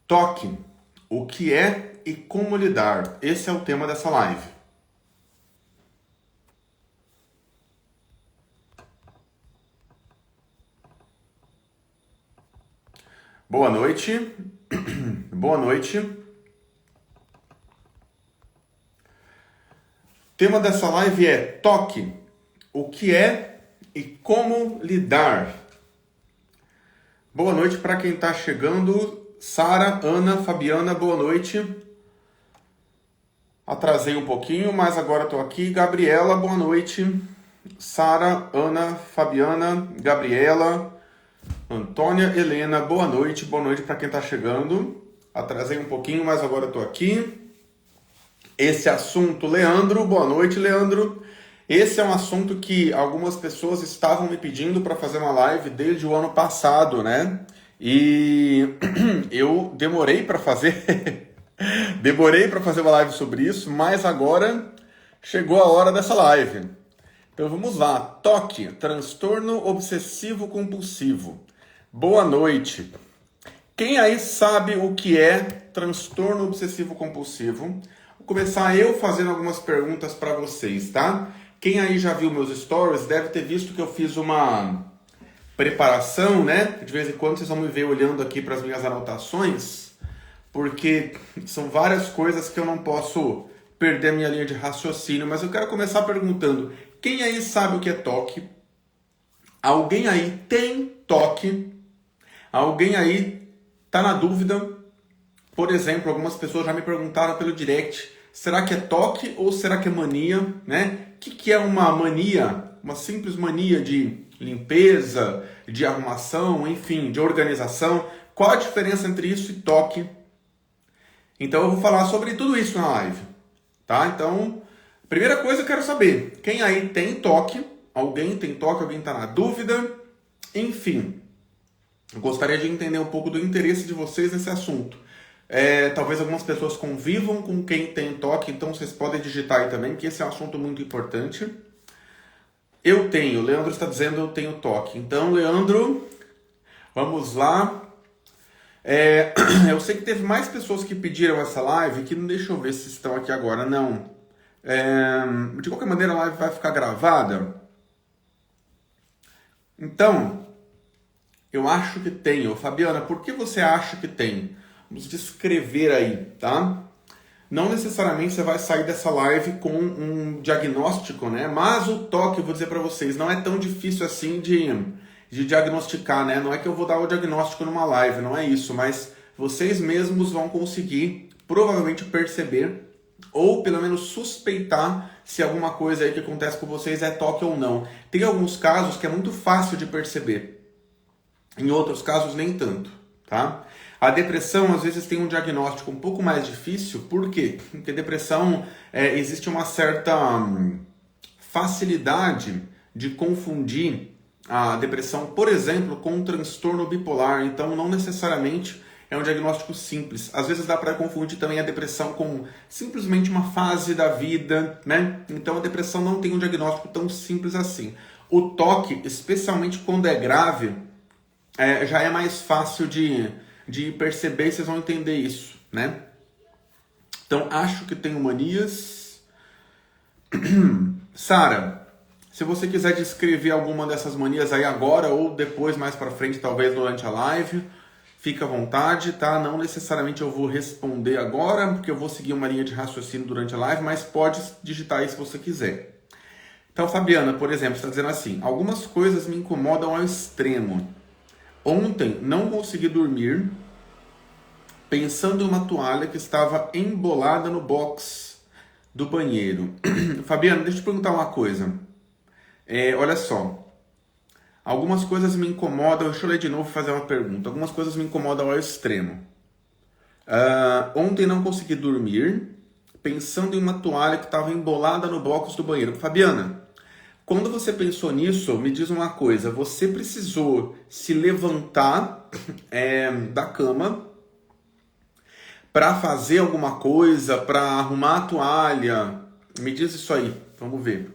Toque, o que é e como lidar. Esse é o tema dessa live. Boa noite. Boa noite. O tema dessa live é toque, o que é e como lidar. Boa noite para quem está chegando. Sara, Ana, Fabiana, boa noite. Atrasei um pouquinho, mas agora estou aqui. Gabriela, boa noite. Sara, Ana, Fabiana, Gabriela, Antônia, Helena, boa noite para quem está chegando. Atrasei um pouquinho, mas agora estou aqui. Esse assunto, Leandro, boa noite, Leandro. Esse é um assunto que algumas pessoas estavam me pedindo para fazer uma live desde o ano passado, né? E eu demorei para fazer, demorei para fazer uma live sobre isso, mas agora chegou a hora dessa live. Então vamos lá. Toque, transtorno obsessivo compulsivo. Boa noite. Quem aí sabe o que é transtorno obsessivo compulsivo? Vou começar eu fazendo algumas perguntas para vocês, tá? Quem aí já viu meus stories deve ter visto que eu fiz uma preparação, né? De vez em quando vocês vão me ver olhando aqui para as minhas anotações, porque são várias coisas que eu não posso perder a minha linha de raciocínio, mas eu quero começar perguntando: quem aí sabe o que é toque? Alguém aí tem toque? Alguém aí tá na dúvida? Por exemplo, algumas pessoas já me perguntaram pelo direct: será que é toque ou será que é mania, né? O que é uma mania? Uma simples mania de limpeza, de arrumação, enfim, de organização. Qual a diferença entre isso e toque? Então eu vou falar sobre tudo isso na live, tá? Então, primeira coisa eu quero saber: quem aí tem toque? Alguém tem toque? Alguém está na dúvida? Enfim, eu gostaria de entender um pouco do interesse de vocês nesse assunto. Talvez algumas pessoas convivam com quem tem toque, então vocês podem digitar aí também, que esse é um assunto muito importante. Eu tenho, o Leandro está dizendo eu tenho toque. Então, Leandro, vamos lá. Eu sei que teve mais pessoas que pediram essa live, que não deixa eu ver se estão aqui agora, não. De qualquer maneira, a live vai ficar gravada. Então, eu acho que tenho. Fabiana, por que você acha que tem? Vamos descrever aí, tá? Não necessariamente você vai sair dessa live com um diagnóstico, né? Mas o toque, eu vou dizer para vocês, não é tão difícil assim de diagnosticar, né? Não é que eu vou dar o diagnóstico numa live, não é isso. Mas vocês mesmos vão conseguir provavelmente perceber ou pelo menos suspeitar se alguma coisa aí que acontece com vocês é toque ou não. Tem alguns casos que é muito fácil de perceber. Em outros casos, nem tanto, tá? A depressão, às vezes, tem um diagnóstico um pouco mais difícil. Por quê? Porque depressão, existe uma certa facilidade de confundir a depressão, por exemplo, com um transtorno bipolar. Então, não necessariamente é um diagnóstico simples. Às vezes dá para confundir também a depressão com simplesmente uma fase da vida, né? Então, a depressão não tem um diagnóstico tão simples assim. O toque, especialmente quando é grave, já é mais fácil de perceber, vocês vão entender isso, né? Então, acho que tenho manias. Sara, se você quiser descrever alguma dessas manias aí agora ou depois, mais pra frente, talvez durante a live, fica à vontade, tá? Não necessariamente eu vou responder agora, porque eu vou seguir uma linha de raciocínio durante a live, mas pode digitar aí se você quiser. Então, Fabiana, por exemplo, está dizendo assim: algumas coisas me incomodam ao extremo. Ontem não consegui dormir pensando em uma toalha que estava embolada no box do banheiro. Fabiana, deixa eu te perguntar uma coisa. Olha só. Algumas coisas me incomodam. Deixa eu ler de novo e fazer uma pergunta. Algumas coisas me incomodam ao extremo. Ontem não consegui dormir pensando em uma toalha que estava embolada no box do banheiro. Fabiana, quando você pensou nisso, me diz uma coisa: você precisou se levantar da cama para fazer alguma coisa, para arrumar a toalha? Me diz isso aí, vamos ver.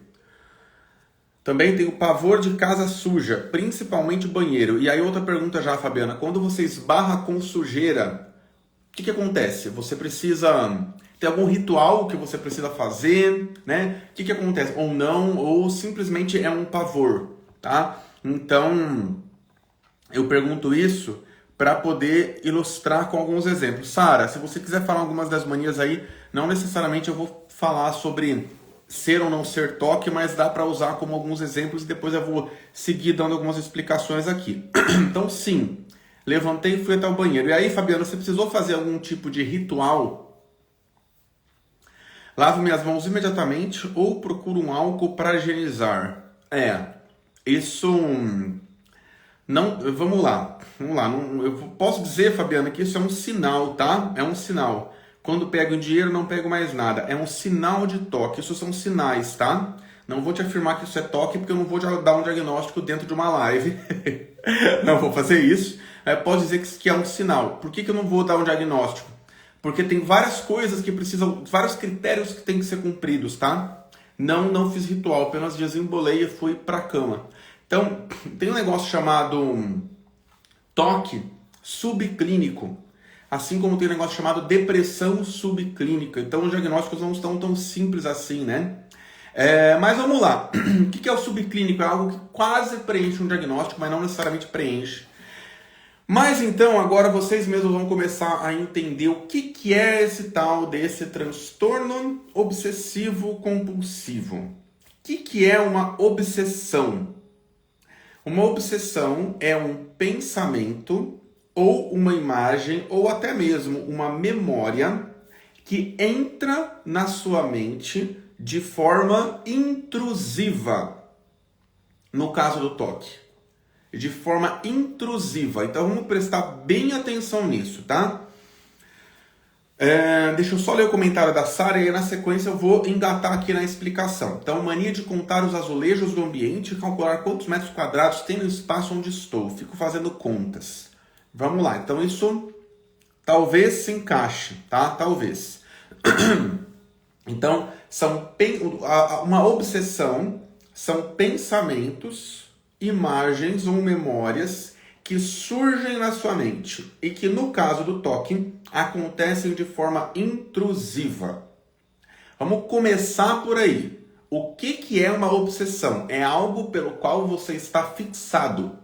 Também tem o pavor de casa suja, principalmente banheiro. E aí outra pergunta já, Fabiana: quando você esbarra com sujeira, que acontece? Você precisa ter algum ritual que você precisa fazer, né? O que acontece? Ou não, ou simplesmente é um pavor, tá? Então, eu pergunto isso para poder ilustrar com alguns exemplos. Sara, se você quiser falar algumas das manias aí, não necessariamente eu vou falar sobre ser ou não ser toque, mas dá para usar como alguns exemplos e depois eu vou seguir dando algumas explicações aqui. Então, sim, levantei e fui até o banheiro. E aí, Fabiano, você precisou fazer algum tipo de ritual? Lavo minhas mãos imediatamente ou procuro um álcool para higienizar? Isso... Não, vamos lá. Não, eu posso dizer, Fabiana, que isso é um sinal, tá? É um sinal. Quando pego dinheiro, não pego mais nada. É um sinal de toque. Isso são sinais, tá? Não vou te afirmar que isso é toque, porque eu não vou dar um diagnóstico dentro de uma live. Não vou fazer isso. Posso dizer que é um sinal. Por que eu não vou dar um diagnóstico? Porque tem várias coisas que precisam, vários critérios que têm que ser cumpridos, tá? Não fiz ritual, apenas desembolei e fui pra cama. Então, tem um negócio chamado toque subclínico, assim como tem um negócio chamado depressão subclínica. Então, os diagnósticos não estão tão simples assim, né? Mas vamos lá. O que é o subclínico? É algo que quase preenche um diagnóstico, mas não necessariamente preenche. Mas então, agora vocês mesmos vão começar a entender o que é esse tal desse transtorno obsessivo compulsivo. O que é uma obsessão? Uma obsessão é um pensamento ou uma imagem ou até mesmo uma memória que entra na sua mente de forma intrusiva. No caso do toque, de forma intrusiva. Então vamos prestar bem atenção nisso, tá? Deixa eu só ler o comentário da Sara e aí na sequência eu vou engatar aqui na explicação. Então, mania de contar os azulejos do ambiente e calcular quantos metros quadrados tem no espaço onde estou. Fico fazendo contas. Vamos lá. Então, isso talvez se encaixe, tá? Talvez. Então, uma obsessão são pensamentos, imagens ou memórias que surgem na sua mente e que, no caso do toque, acontecem de forma intrusiva. Vamos começar por aí. O que é uma obsessão? É algo pelo qual você está fixado.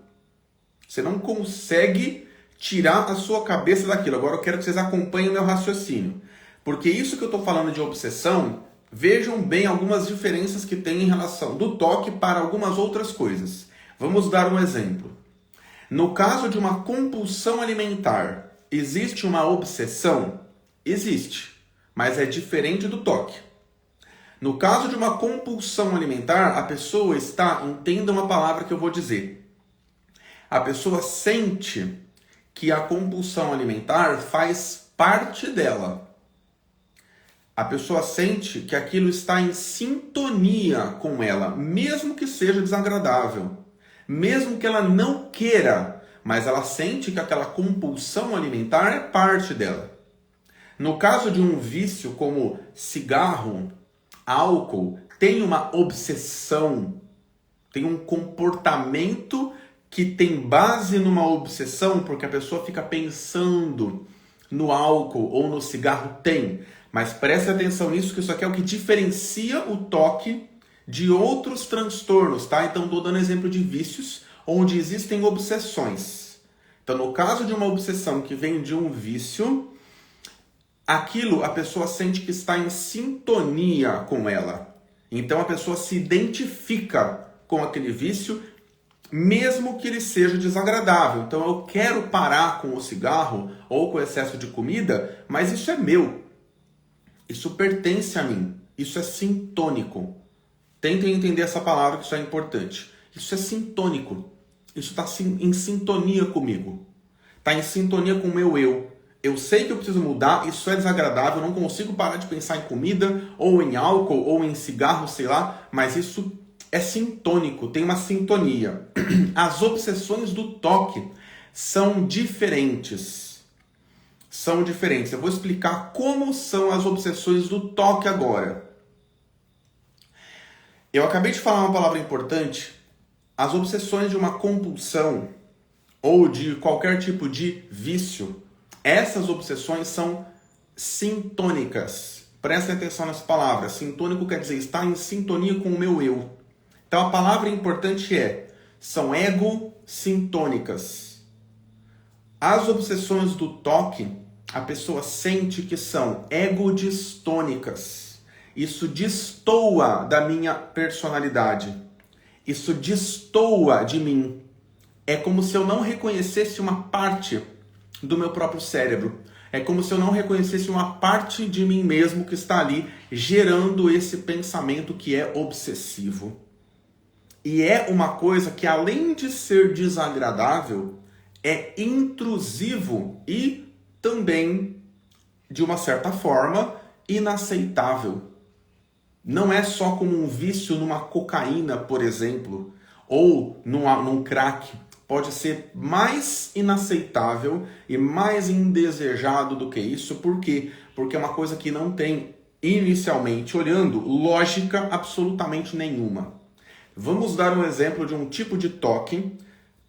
Você não consegue tirar a sua cabeça daquilo. Agora eu quero que vocês acompanhem o meu raciocínio. Porque isso que eu estou falando de obsessão, vejam bem algumas diferenças que tem em relação do toque para algumas outras coisas. Vamos dar um exemplo. No caso de uma compulsão alimentar, existe uma obsessão? Existe, mas é diferente do toque. No caso de uma compulsão alimentar, a pessoa está, entenda uma palavra que eu vou dizer. A pessoa sente que a compulsão alimentar faz parte dela. A pessoa sente que aquilo está em sintonia com ela, mesmo que seja desagradável. Mesmo que ela não queira, mas ela sente que aquela compulsão alimentar é parte dela. No caso de um vício como cigarro, álcool, tem uma obsessão, tem um comportamento que tem base numa obsessão, porque a pessoa fica pensando no álcool ou no cigarro, tem. Mas preste atenção nisso, que isso aqui é o que diferencia o toque de outros transtornos, tá? Então, estou dando exemplo de vícios onde existem obsessões. Então, no caso de uma obsessão que vem de um vício, aquilo a pessoa sente que está em sintonia com ela. Então, a pessoa se identifica com aquele vício, mesmo que ele seja desagradável. Então, eu quero parar com o cigarro ou com o excesso de comida, mas isso é meu. Isso pertence a mim. Isso é sintônico. Tentem entender essa palavra, que isso é importante. Isso é sintônico. Isso está em sintonia comigo. Está em sintonia com o meu eu. Eu sei que eu preciso mudar, isso é desagradável, eu não consigo parar de pensar em comida, ou em álcool, ou em cigarro, sei lá, mas isso é sintônico, tem uma sintonia. As obsessões do toque são diferentes. São diferentes. Eu vou explicar como são as obsessões do toque agora. Eu acabei de falar uma palavra importante. As obsessões de uma compulsão ou de qualquer tipo de vício, Essas obsessões são sintônicas. Prestem atenção nas palavras. Sintônico quer dizer estar em sintonia com o meu eu. Então a palavra importante são ego-sintônicas. As obsessões do toque, a pessoa sente que são ego-distônicas. Isso destoa da minha personalidade. Isso destoa de mim. É como se eu não reconhecesse uma parte do meu próprio cérebro. É como se eu não reconhecesse uma parte de mim mesmo que está ali gerando esse pensamento que é obsessivo. E é uma coisa que, além de ser desagradável, é intrusivo e também, de uma certa forma, inaceitável. Não é só como um vício numa cocaína, por exemplo, ou num crack. Pode ser mais inaceitável e mais indesejado do que isso. Por quê? Porque é uma coisa que não tem, inicialmente olhando, lógica absolutamente nenhuma. Vamos dar um exemplo de um tipo de toque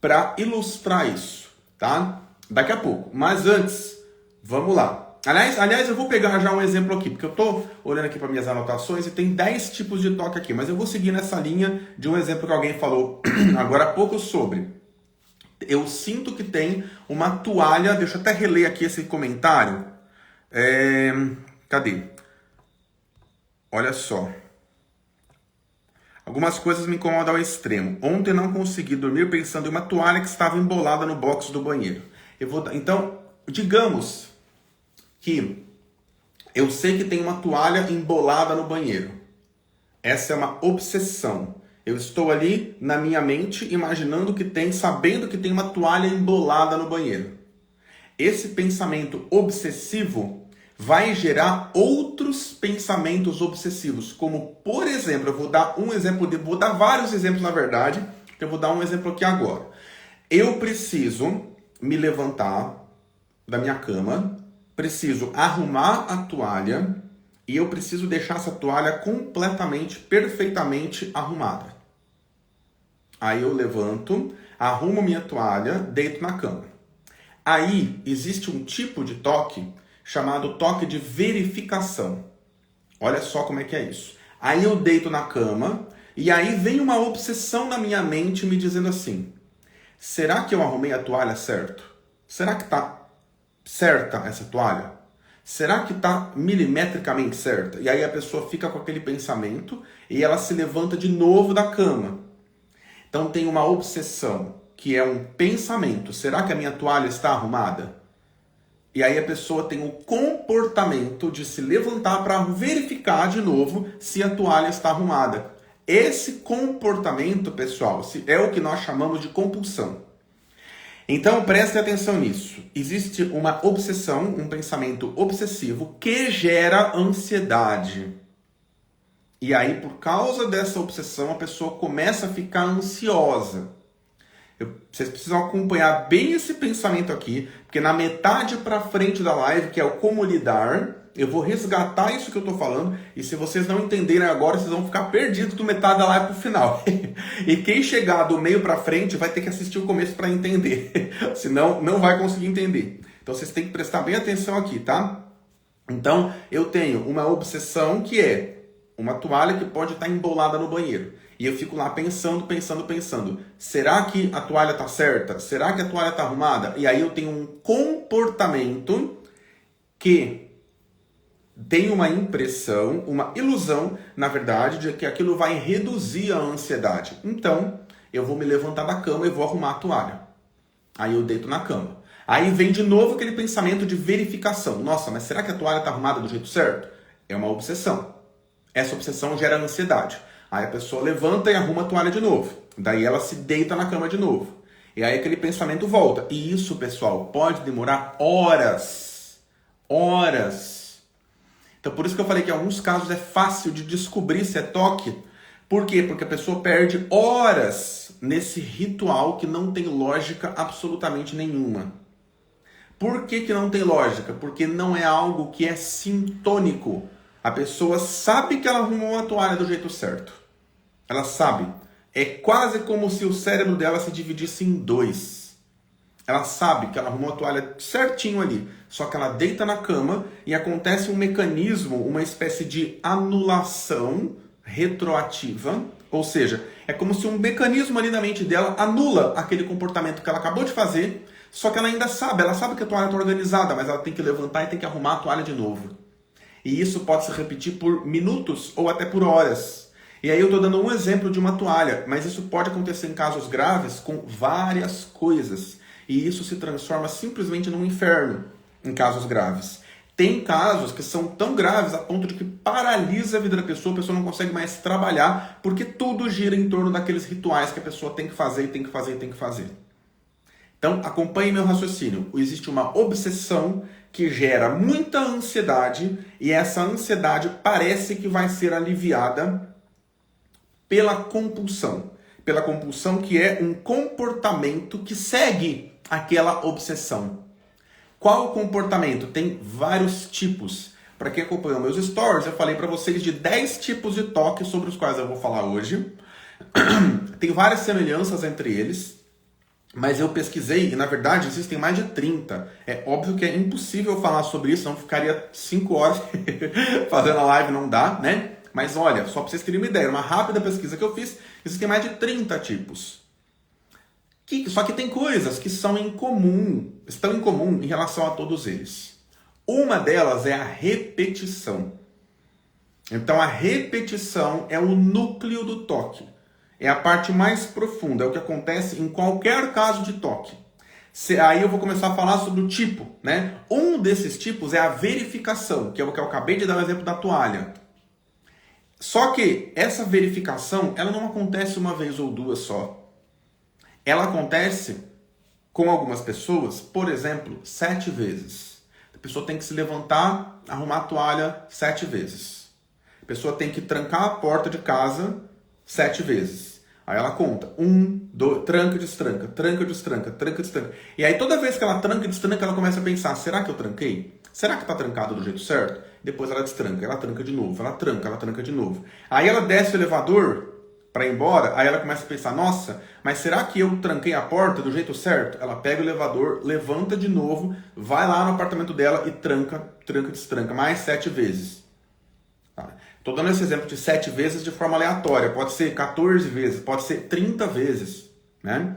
para ilustrar isso, tá? Daqui a pouco. Mas antes, vamos lá. Aliás, eu vou pegar já um exemplo aqui, porque eu estou olhando aqui para minhas anotações e tem 10 tipos de toque aqui, mas eu vou seguir nessa linha de um exemplo que alguém falou agora há pouco sobre. Eu sinto que tem uma toalha, deixa eu até reler aqui esse comentário. Cadê? Olha só. Algumas coisas me incomodam ao extremo. Ontem não consegui dormir pensando em uma toalha que estava embolada no box do banheiro. Então, digamos que eu sei que tem uma toalha embolada no banheiro. Essa é uma obsessão. Eu estou ali na minha mente imaginando que tem, sabendo que tem uma toalha embolada no banheiro. Esse pensamento obsessivo vai gerar outros pensamentos obsessivos, como, por exemplo, eu vou dar um exemplo, vou dar vários exemplos na verdade, eu vou dar um exemplo aqui agora. Eu preciso me levantar da minha cama, preciso arrumar a toalha e eu preciso deixar essa toalha completamente, perfeitamente arrumada. Aí eu levanto, arrumo minha toalha, deito na cama. Aí existe um tipo de toque chamado toque de verificação. Olha só como é que é isso. Aí eu deito na cama e aí vem uma obsessão na minha mente me dizendo assim: será que eu arrumei a toalha certo? Será que está certa essa toalha? Será que está milimetricamente certa? E aí a pessoa fica com aquele pensamento e ela se levanta de novo da cama. Então tem uma obsessão, que é um pensamento. Será que a minha toalha está arrumada? E aí a pessoa tem o comportamento de se levantar para verificar de novo se a toalha está arrumada. Esse comportamento, pessoal, é o que nós chamamos de compulsão. Então preste atenção nisso. Existe uma obsessão, um pensamento obsessivo que gera ansiedade. E aí, por causa dessa obsessão, a pessoa começa a ficar ansiosa. Vocês precisam acompanhar bem esse pensamento aqui, porque na metade para frente da live, que é o como lidar, eu vou resgatar isso que eu estou falando, e se vocês não entenderem agora, vocês vão ficar perdidos do metade da live para o final. E quem chegar do meio para frente vai ter que assistir o começo para entender, senão não vai conseguir entender. Então vocês têm que prestar bem atenção aqui, tá? Então eu tenho uma obsessão que é uma toalha que pode estar embolada no banheiro. E eu fico lá pensando. Será que a toalha está certa? Será que a toalha está arrumada? E aí eu tenho um comportamento que tem uma impressão, uma ilusão, na verdade, de que aquilo vai reduzir a ansiedade. Então, eu vou me levantar da cama e vou arrumar a toalha. Aí eu deito na cama. Aí vem de novo aquele pensamento de verificação. Nossa, mas será que a toalha está arrumada do jeito certo? É uma obsessão. Essa obsessão gera ansiedade. Aí a pessoa levanta e arruma a toalha de novo. Daí ela se deita na cama de novo. E aí aquele pensamento volta. E isso, pessoal, pode demorar horas. Horas. Então por isso que eu falei que em alguns casos é fácil de descobrir se é toque. Por quê? Porque a pessoa perde horas nesse ritual que não tem lógica absolutamente nenhuma. Por que que não tem lógica? Porque não é algo que é sintônico. A pessoa sabe que ela arrumou a toalha do jeito certo. Ela sabe. É quase como se o cérebro dela se dividisse em dois. Ela sabe que ela arrumou a toalha certinho ali, só que ela deita na cama e acontece um mecanismo, uma espécie de anulação retroativa, ou seja, é como se um mecanismo ali na mente dela anula aquele comportamento que ela acabou de fazer, só que ela ainda sabe, ela sabe que a toalha está organizada, mas ela tem que levantar e tem que arrumar a toalha de novo. E isso pode se repetir por minutos ou até por horas. E aí eu estou dando um exemplo de uma toalha, mas isso pode acontecer em casos graves com várias coisas. E isso se transforma simplesmente num inferno em casos graves. Tem casos que são tão graves a ponto de que paralisa a vida da pessoa, a pessoa não consegue mais trabalhar, porque tudo gira em torno daqueles rituais que a pessoa tem que fazer, tem que fazer, tem que fazer. Então, acompanhe meu raciocínio. Existe uma obsessão que gera muita ansiedade e essa ansiedade parece que vai ser aliviada pela compulsão. Pela compulsão, que é um comportamento que segue aquela obsessão. Qual o comportamento? Tem vários tipos. Para quem acompanhou meus stories, eu falei para vocês de 10 tipos de toque sobre os quais eu vou falar hoje. Tem várias semelhanças entre eles, mas eu pesquisei e, na verdade, existem mais de 30. É óbvio que é impossível falar sobre isso, não ficaria 5 horas fazendo a live, não dá, né? Mas olha, só para vocês terem uma ideia, uma rápida pesquisa que eu fiz, existem mais de 30 tipos. Só que tem coisas que estão em comum em relação a todos eles. Uma delas é a repetição. Então a repetição é o núcleo do toque. É a parte mais profunda, é o que acontece em qualquer caso de toque. Aí eu vou começar a falar sobre o tipo, né? Um desses tipos é a verificação, que é o que eu acabei de dar o exemplo da toalha. Só que essa verificação, ela não acontece uma vez ou duas só. Ela acontece com algumas pessoas, por exemplo, 7 vezes. A pessoa tem que se levantar, arrumar a toalha 7 vezes. A pessoa tem que trancar a porta de casa 7 vezes. Aí ela conta. 1, 2, tranca, destranca, tranca, destranca, tranca, destranca. E aí toda vez que ela tranca e destranca, ela começa a pensar, será que eu tranquei? Será que está trancado do jeito certo? Depois ela destranca, ela tranca de novo, ela tranca de novo. Aí ela desce o elevador para ir embora, aí ela começa a pensar, nossa, mas será que eu tranquei a porta do jeito certo? Ela pega o elevador, levanta de novo, vai lá no apartamento dela e tranca, destranca, mais 7 vezes. Estou dando esse exemplo de 7 vezes de forma aleatória, pode ser 14 vezes, pode ser 30 vezes, né?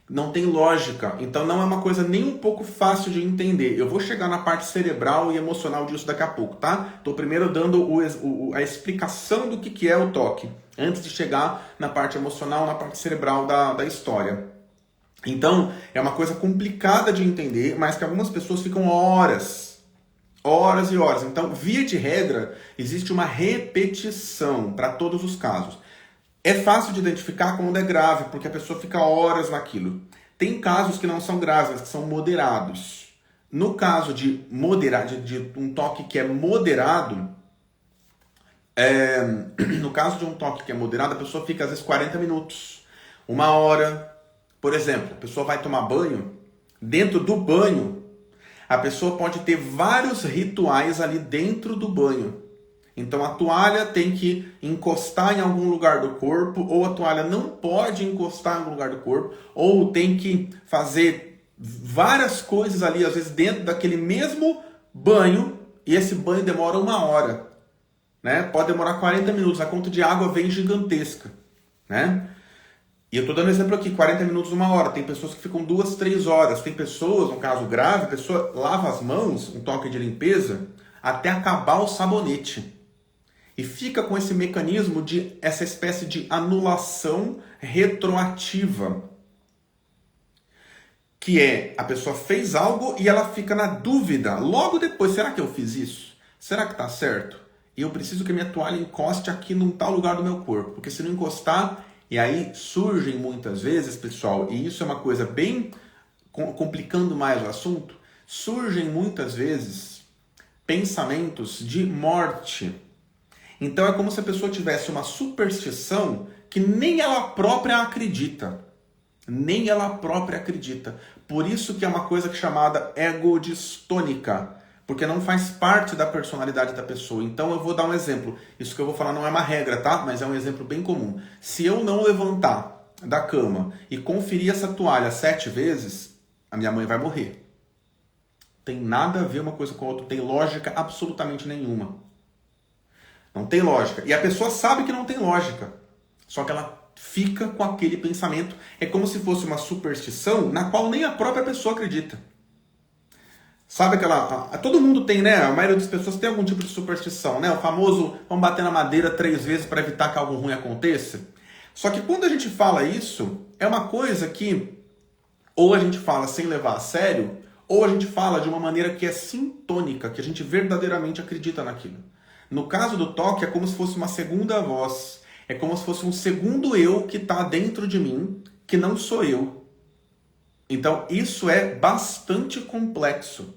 Não tem lógica, então não é uma coisa nem um pouco fácil de entender. Eu vou chegar na parte cerebral e emocional disso daqui a pouco, tá? Estou primeiro dando a explicação do que é o toque, antes de chegar na parte emocional, na parte cerebral da história. Então, é uma coisa complicada de entender, mas que algumas pessoas ficam horas e horas. Então, via de regra, existe uma repetição para todos os casos. É fácil de identificar quando é grave, porque a pessoa fica horas naquilo. Tem casos que não são graves, mas que são moderados. No caso de um toque que é moderado, a pessoa fica às vezes 40 minutos, 1 hora. Por exemplo, a pessoa vai tomar banho, dentro do banho, a pessoa pode ter vários rituais ali dentro do banho. Então a toalha tem que encostar em algum lugar do corpo, ou a toalha não pode encostar em algum lugar do corpo, ou tem que fazer várias coisas ali, às vezes dentro daquele mesmo banho, e esse banho demora 1 hora. Né? Pode demorar 40 minutos, a conta de água vem gigantesca. Né? E eu estou dando exemplo aqui, 40 minutos, 1 hora. Tem pessoas que ficam 2, 3 horas. Tem pessoas, um caso grave, a pessoa lava as mãos, um toque de limpeza, até acabar o sabonete. E fica com esse mecanismo essa espécie de anulação retroativa. Que é, a pessoa fez algo e ela fica na dúvida. Logo depois, será que eu fiz isso? Será que está certo? E eu preciso que a minha toalha encoste aqui num tal lugar do meu corpo. Porque se não encostar, e aí surgem muitas vezes, pessoal, e isso é uma coisa bem complicando mais o assunto, surgem muitas vezes pensamentos de morte. Então é como se a pessoa tivesse uma superstição que nem ela própria acredita. Nem ela própria acredita. Por isso que é uma coisa chamada egodistônica. Porque não faz parte da personalidade da pessoa. Então eu vou dar um exemplo. Isso que eu vou falar não é uma regra, tá? Mas é um exemplo bem comum. Se eu não levantar da cama e conferir essa toalha 7 vezes, a minha mãe vai morrer. Tem nada a ver uma coisa com a outra, tem lógica absolutamente nenhuma. Não tem lógica. E a pessoa sabe que não tem lógica. Só que ela fica com aquele pensamento. É como se fosse uma superstição na qual nem a própria pessoa acredita. Sabe aquela... Todo mundo tem, né? A maioria das pessoas tem algum tipo de superstição, né? O famoso, vamos bater na madeira 3 vezes para evitar que algo ruim aconteça. Só que quando a gente fala isso, é uma coisa que ou a gente fala sem levar a sério, ou a gente fala de uma maneira que é sintônica, que a gente verdadeiramente acredita naquilo. No caso do toque, é como se fosse uma segunda voz. É como se fosse um segundo eu que está dentro de mim, que não sou eu. Então, isso é bastante complexo.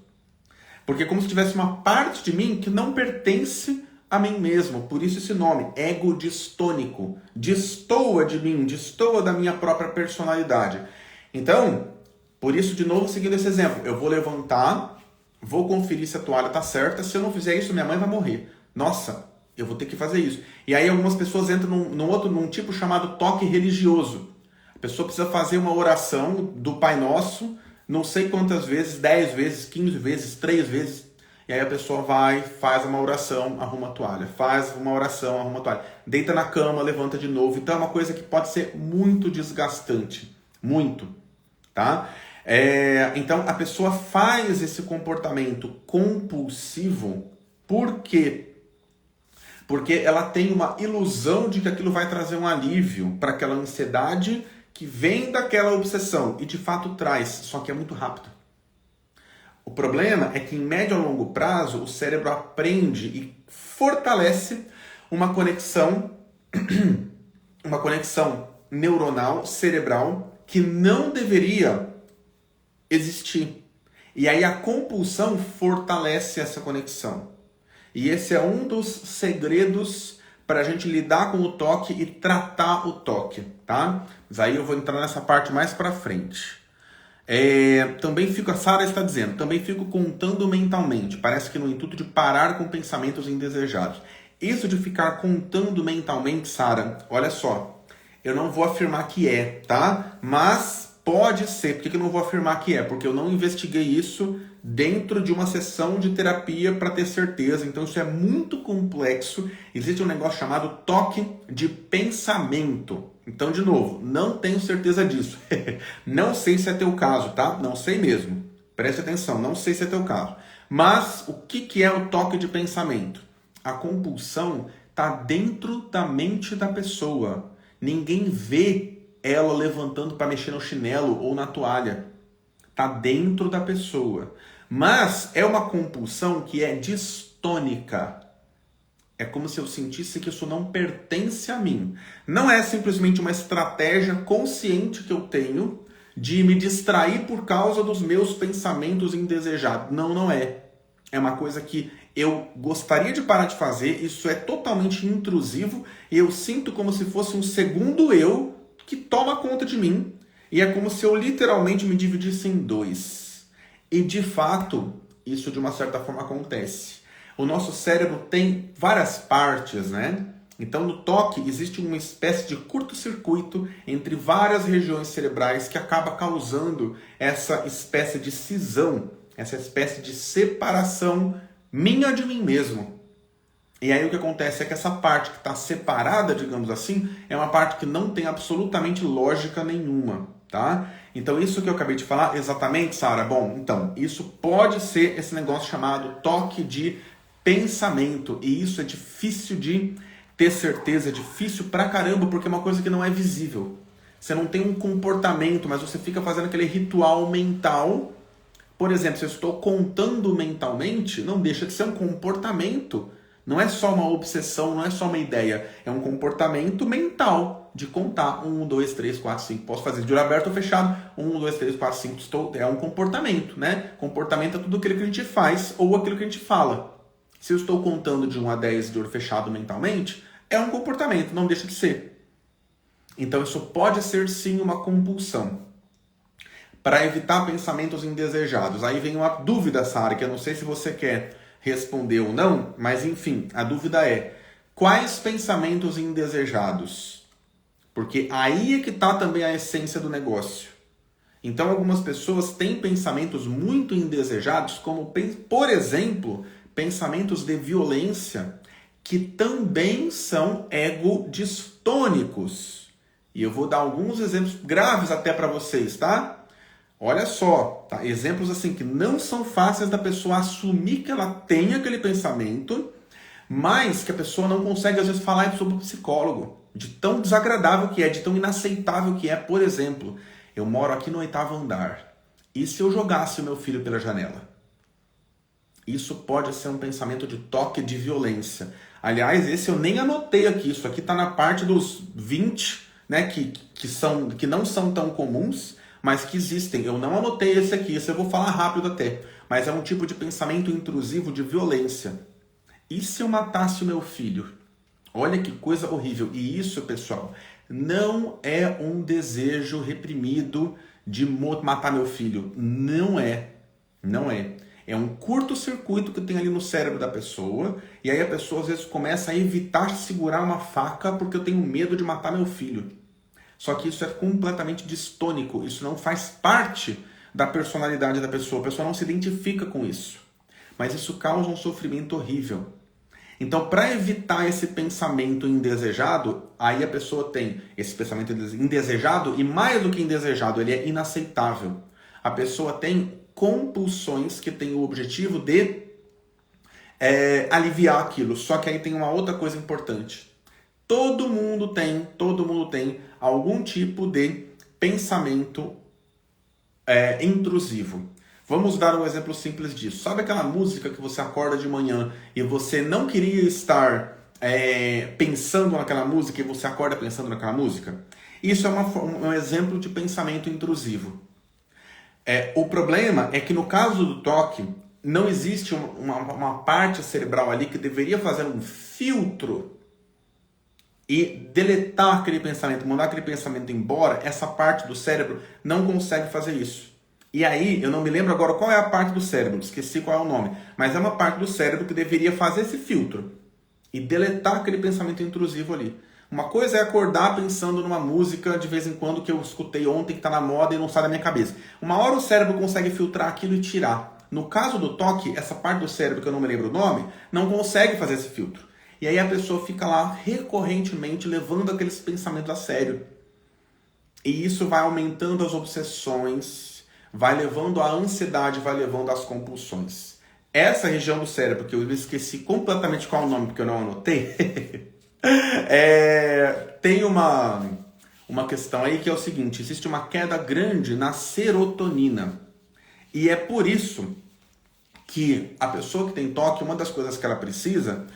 Porque é como se tivesse uma parte de mim que não pertence a mim mesmo. Por isso esse nome, ego distônico. Destoa de mim, destoa da minha própria personalidade. Então, por isso, de novo, seguindo esse exemplo, eu vou levantar, vou conferir se a toalha está certa. Se eu não fizer isso, minha mãe vai morrer. Nossa, eu vou ter que fazer isso. E aí algumas pessoas entram num tipo chamado toque religioso. A pessoa precisa fazer uma oração do Pai Nosso, não sei quantas vezes, 10 vezes, 15 vezes, 3 vezes. E aí a pessoa vai, faz uma oração, arruma a toalha. Faz uma oração, arruma a toalha. Deita na cama, levanta de novo. Então é uma coisa que pode ser muito desgastante. Muito. Tá? Então a pessoa faz esse comportamento compulsivo. Por quê? Porque ela tem uma ilusão de que aquilo vai trazer um alívio para aquela ansiedade que vem daquela obsessão. E de fato traz, só que é muito rápido. O problema é que em médio a longo prazo o cérebro aprende e fortalece uma conexão neuronal, cerebral, que não deveria existir. E aí a compulsão fortalece essa conexão. E esse é um dos segredos para a gente lidar com o toque e tratar o toque, tá? Mas aí eu vou entrar nessa parte mais para frente. Também fico, a Sara está dizendo, também fico contando mentalmente. Parece que no intuito de parar com pensamentos indesejados. Isso de ficar contando mentalmente, Sara, olha só, eu não vou afirmar que é, tá? Mas pode ser. Por que eu não vou afirmar que é? Porque eu não investiguei isso dentro de uma sessão de terapia para ter certeza. Então isso é muito complexo. Existe um negócio chamado toque de pensamento. Então, de novo, não tenho certeza disso. Não sei se é teu caso, tá? Não sei mesmo. Preste atenção, não sei se é teu caso. Mas o que é o toque de pensamento? A compulsão está dentro da mente da pessoa. Ninguém vê ela levantando para mexer no chinelo ou na toalha. Está dentro da pessoa. Mas é uma compulsão que é distônica. É como se eu sentisse que isso não pertence a mim. Não é simplesmente uma estratégia consciente que eu tenho de me distrair por causa dos meus pensamentos indesejados. Não, não é. É uma coisa que eu gostaria de parar de fazer, isso é totalmente intrusivo e eu sinto como se fosse um segundo eu que toma conta de mim e é como se eu literalmente me dividisse em dois. E de fato, isso de uma certa forma acontece. O nosso cérebro tem várias partes, né? Então no toque existe uma espécie de curto-circuito entre várias regiões cerebrais que acaba causando essa espécie de cisão, essa espécie de separação minha de mim mesmo. E aí o que acontece é que essa parte que está separada, digamos assim, é uma parte que não tem absolutamente lógica nenhuma, tá? Então isso que eu acabei de falar, exatamente, Sara? Bom, então, isso pode ser esse negócio chamado toque de pensamento. E isso é difícil de ter certeza, é difícil pra caramba, porque é uma coisa que não é visível. Você não tem um comportamento, mas você fica fazendo aquele ritual mental. Por exemplo, se eu estou contando mentalmente, não deixa de ser um comportamento. Não é só uma obsessão, não é só uma ideia. É um comportamento mental de contar. 1, 2, 3, 4, 5. Posso fazer de olho aberto ou fechado. 1, 2, 3, 4, 5. É um comportamento, né? Comportamento é tudo aquilo que a gente faz ou aquilo que a gente fala. Se eu estou contando de 1 a 10 de olho fechado mentalmente, é um comportamento, não deixa de ser. Então isso pode ser sim uma compulsão. Para evitar pensamentos indesejados. Aí vem uma dúvida, Sara, que eu não sei se você quer responder ou não, mas enfim, a dúvida é: quais pensamentos indesejados? Porque aí é que está também a essência do negócio. Então, algumas pessoas têm pensamentos muito indesejados, como, por exemplo, pensamentos de violência, que também são egodistônicos. E eu vou dar alguns exemplos graves até para vocês, tá? Olha só, tá? Exemplos assim que não são fáceis da pessoa assumir que ela tem aquele pensamento, mas que a pessoa não consegue às vezes falar isso sobre o psicólogo, de tão desagradável que é, de tão inaceitável que é. Por exemplo, eu moro aqui no 8º andar, e se eu jogasse o meu filho pela janela? Isso pode ser um pensamento de toque de violência. Aliás, esse eu nem anotei aqui, isso aqui está na parte dos 20, né, que não são tão comuns, mas que existem. Eu não anotei esse aqui, esse eu vou falar rápido até, mas é um tipo de pensamento intrusivo de violência. E se eu matasse o meu filho? Olha que coisa horrível. E isso, pessoal, não é um desejo reprimido de matar meu filho. Não é. Não é. É um curto-circuito que tem ali no cérebro da pessoa, e aí a pessoa às vezes começa a evitar segurar uma faca porque eu tenho medo de matar meu filho. Só que isso é completamente distônico, isso não faz parte da personalidade da pessoa, a pessoa não se identifica com isso. Mas isso causa um sofrimento horrível. Então, para evitar esse pensamento indesejado, aí a pessoa tem esse pensamento indesejado, e mais do que indesejado, ele é inaceitável. A pessoa tem compulsões que têm o objetivo de aliviar aquilo. Só que aí tem uma outra coisa importante. Todo mundo tem algum tipo de pensamento intrusivo. Vamos dar um exemplo simples disso. Sabe aquela música que você acorda de manhã e você não queria estar pensando naquela música e você acorda pensando naquela música? Isso é um exemplo de pensamento intrusivo. O problema é que no caso do toque, não existe uma parte cerebral ali que deveria fazer um filtro e deletar aquele pensamento, mandar aquele pensamento embora. Essa parte do cérebro não consegue fazer isso. E aí, eu não me lembro agora qual é a parte do cérebro, esqueci qual é o nome, mas é uma parte do cérebro que deveria fazer esse filtro e deletar aquele pensamento intrusivo ali. Uma coisa é acordar pensando numa música de vez em quando que eu escutei ontem, que está na moda e não sai da minha cabeça. Uma hora o cérebro consegue filtrar aquilo e tirar. No caso do toque, essa parte do cérebro que eu não me lembro o nome, não consegue fazer esse filtro. E aí a pessoa fica lá recorrentemente levando aqueles pensamentos a sério. E isso vai aumentando as obsessões, vai levando à ansiedade, vai levando às compulsões. Essa região do cérebro, que eu esqueci completamente qual é o nome, porque eu não anotei, tem uma questão aí que é o seguinte: existe uma queda grande na serotonina. E é por isso que a pessoa que tem toque, uma das coisas que ela precisa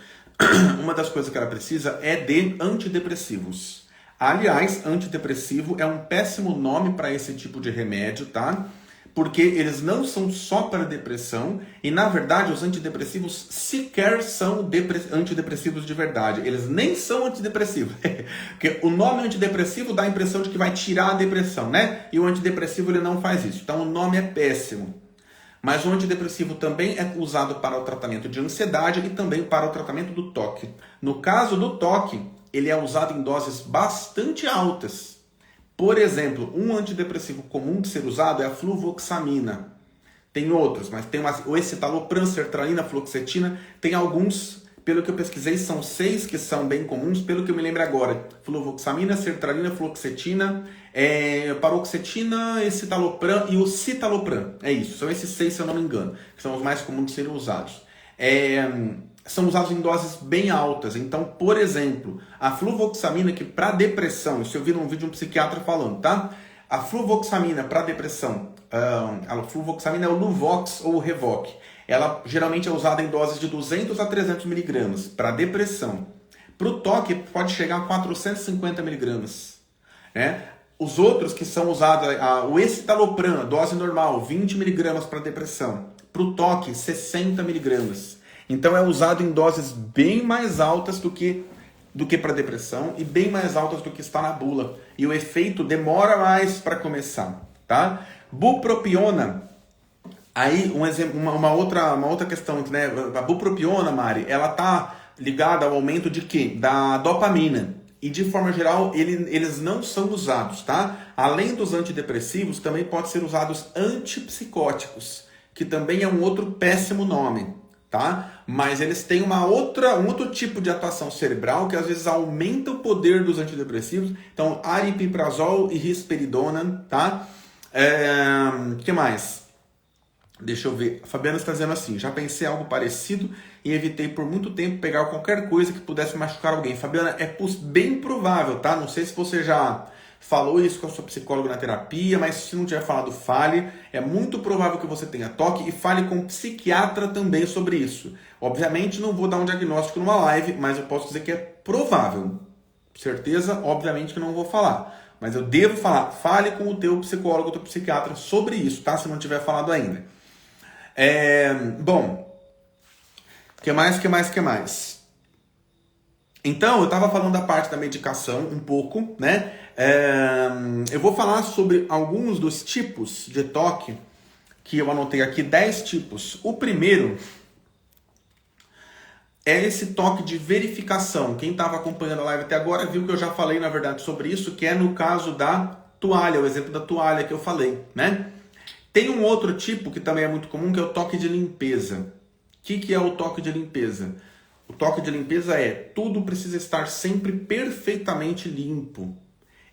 é de antidepressivos. Aliás, antidepressivo é um péssimo nome para esse tipo de remédio, tá? Porque eles não são só para depressão, e na verdade os antidepressivos sequer são antidepressivos de verdade. Eles nem são antidepressivos. Porque o nome antidepressivo dá a impressão de que vai tirar a depressão, né? E o antidepressivo ele não faz isso. Então o nome é péssimo. Mas o antidepressivo também é usado para o tratamento de ansiedade e também para o tratamento do toque. No caso do toque, ele é usado em doses bastante altas. Por exemplo, um antidepressivo comum de ser usado é a fluvoxamina. Tem outros, mas tem o escitalopram, sertralina, fluoxetina. Tem alguns, pelo que eu pesquisei, são 6 que são bem comuns, pelo que eu me lembro agora. Fluvoxamina, sertralina, fluoxetina, paroxetina, escitalopram e o citalopram. É isso, são esses 6, se eu não me engano, que são os mais comuns de serem usados. São usados em doses bem altas. Então, por exemplo, a fluvoxamina, que para depressão, isso eu vi num vídeo de um psiquiatra falando, tá? A fluvoxamina para depressão, a fluvoxamina é o Luvox ou o Revoc. Ela geralmente é usada em doses de 200 a 300 miligramas para depressão. Para o toque, pode chegar a 450 miligramas. Né? Os outros que são usados, o escitalopram, dose normal, 20 miligramas para depressão. Para o toque, 60 miligramas. Então é usado em doses bem mais altas do que para depressão e bem mais altas do que está na bula. E o efeito demora mais para começar, tá? Bupropiona, aí um exemplo, uma outra questão, né? A bupropiona, Mari, ela tá ligada ao aumento de quê? Da dopamina. e de forma geral eles não são usados, tá? Além dos antidepressivos, também pode ser usados antipsicóticos, que também é um outro péssimo nome, tá? Mas eles têm um outro tipo de atuação cerebral que às vezes aumenta o poder dos antidepressivos. Então, aripiprazol e risperidona, tá? Que mais? Deixa eu ver. A Fabiana está dizendo assim: já pensei em algo parecido e evitei por muito tempo pegar qualquer coisa que pudesse machucar alguém. Fabiana, é bem provável, tá? Não sei se você já falou isso com a sua psicóloga na terapia, mas se não tiver falado, fale. É muito provável que você tenha toque e fale com um psiquiatra também sobre isso. Obviamente não vou dar um diagnóstico numa live, mas eu posso dizer que é provável. Certeza, obviamente que não vou falar. Mas eu devo falar. Fale com o teu psicólogo, o teu psiquiatra sobre isso, tá? Se não tiver falado ainda. Bom, que mais? Então, eu estava falando da parte da medicação um pouco, né? Eu vou falar sobre alguns dos tipos de toque que eu anotei aqui, 10 tipos. O primeiro é esse toque de verificação. Quem estava acompanhando a live até agora viu que eu já falei, na verdade, sobre isso, que é no caso da toalha, o exemplo da toalha que eu falei, né? Tem um outro tipo que também é muito comum, que é o toque de limpeza. O que é o toque de limpeza? O toque de limpeza é tudo precisa estar sempre perfeitamente limpo.